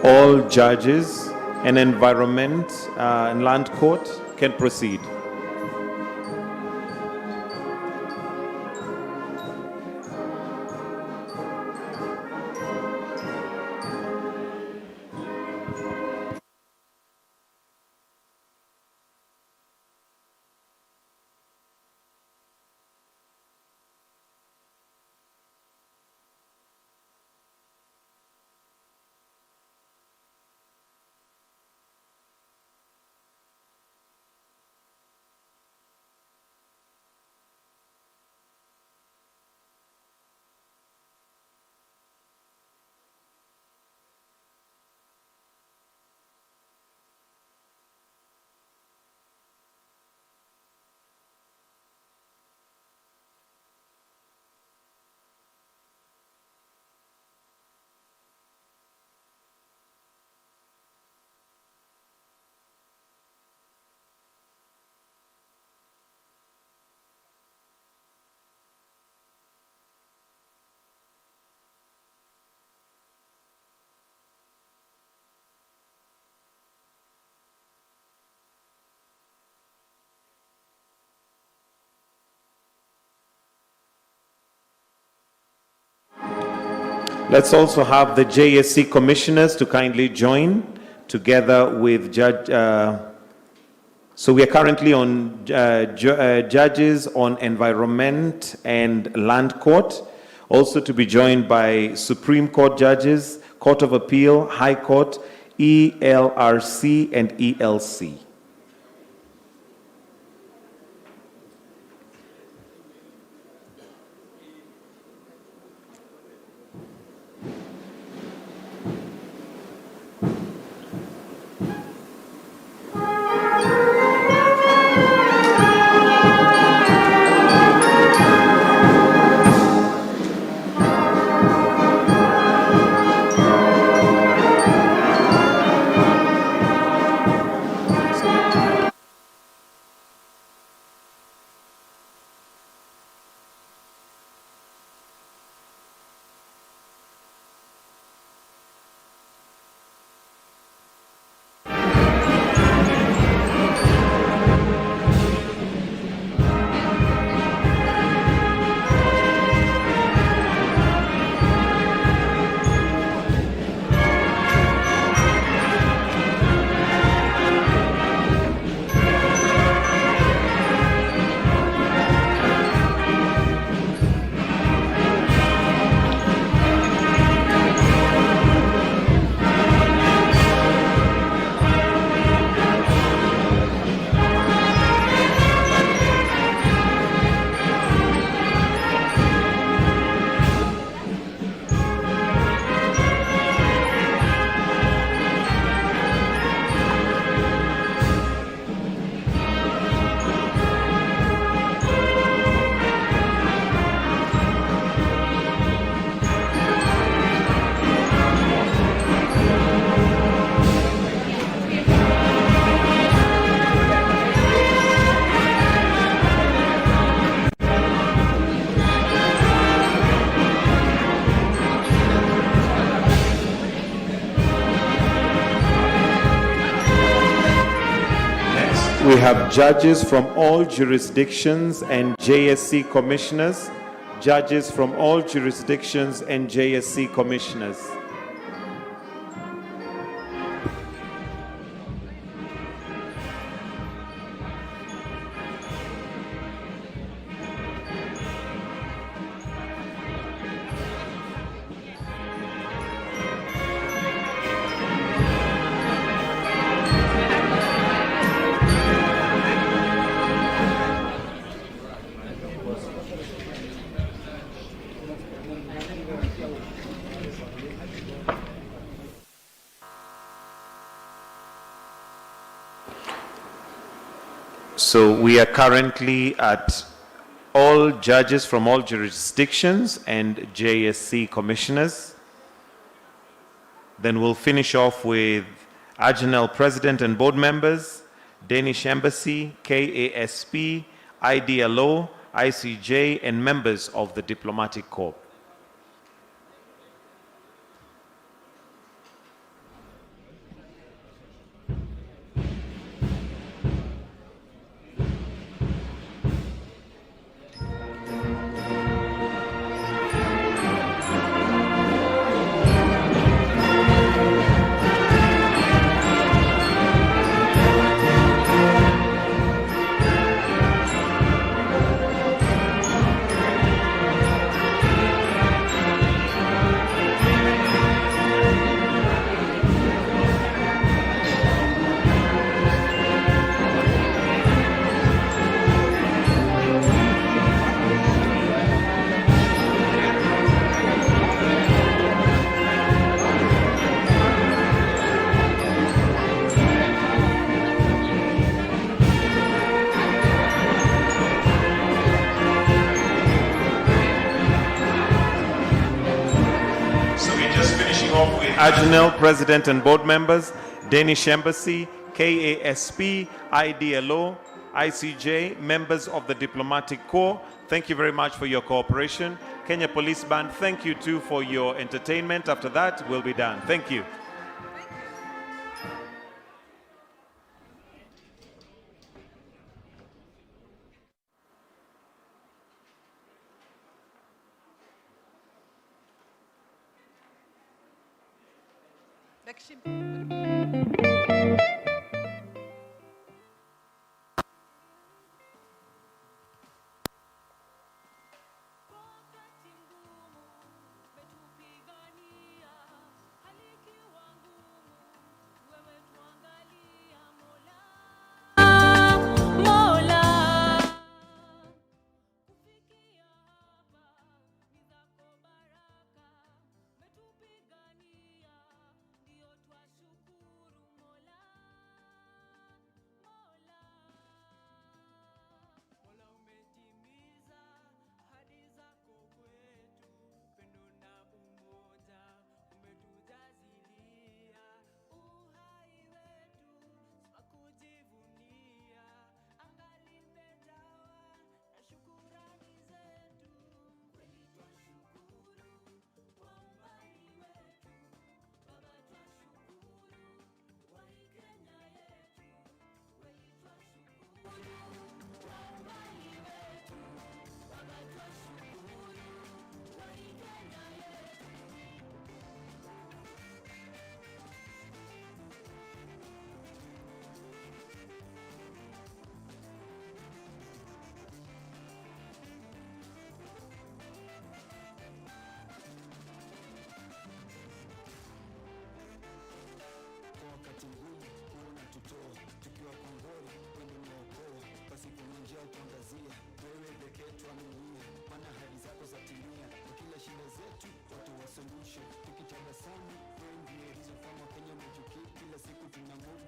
All judges and Environment and Land Court can proceed. Let's also have the JSC commissioners to kindly join together with Judge. So we are currently on judges on Environment and Land Court, also to be joined by Supreme Court judges, Court of Appeal, High Court, ELRC, and ELC. We have judges from all jurisdictions and JSC commissioners. Judges from all jurisdictions and JSC commissioners. So we are currently at all judges from all jurisdictions and JSC commissioners. Then we'll finish off with Agenel President and board members, Danish Embassy, KASP, IDLO, ICJ, and members of the Diplomatic Corps. Ajnel, President and Board Members, Danish Embassy, KASP, IDLO, ICJ, members of the Diplomatic Corps, thank you very much for your cooperation. Kenya Police Band, thank you too for your entertainment. After that, we'll be done. Thank you. Tukitabasamu, wewe ndiye kila siku tunang'aa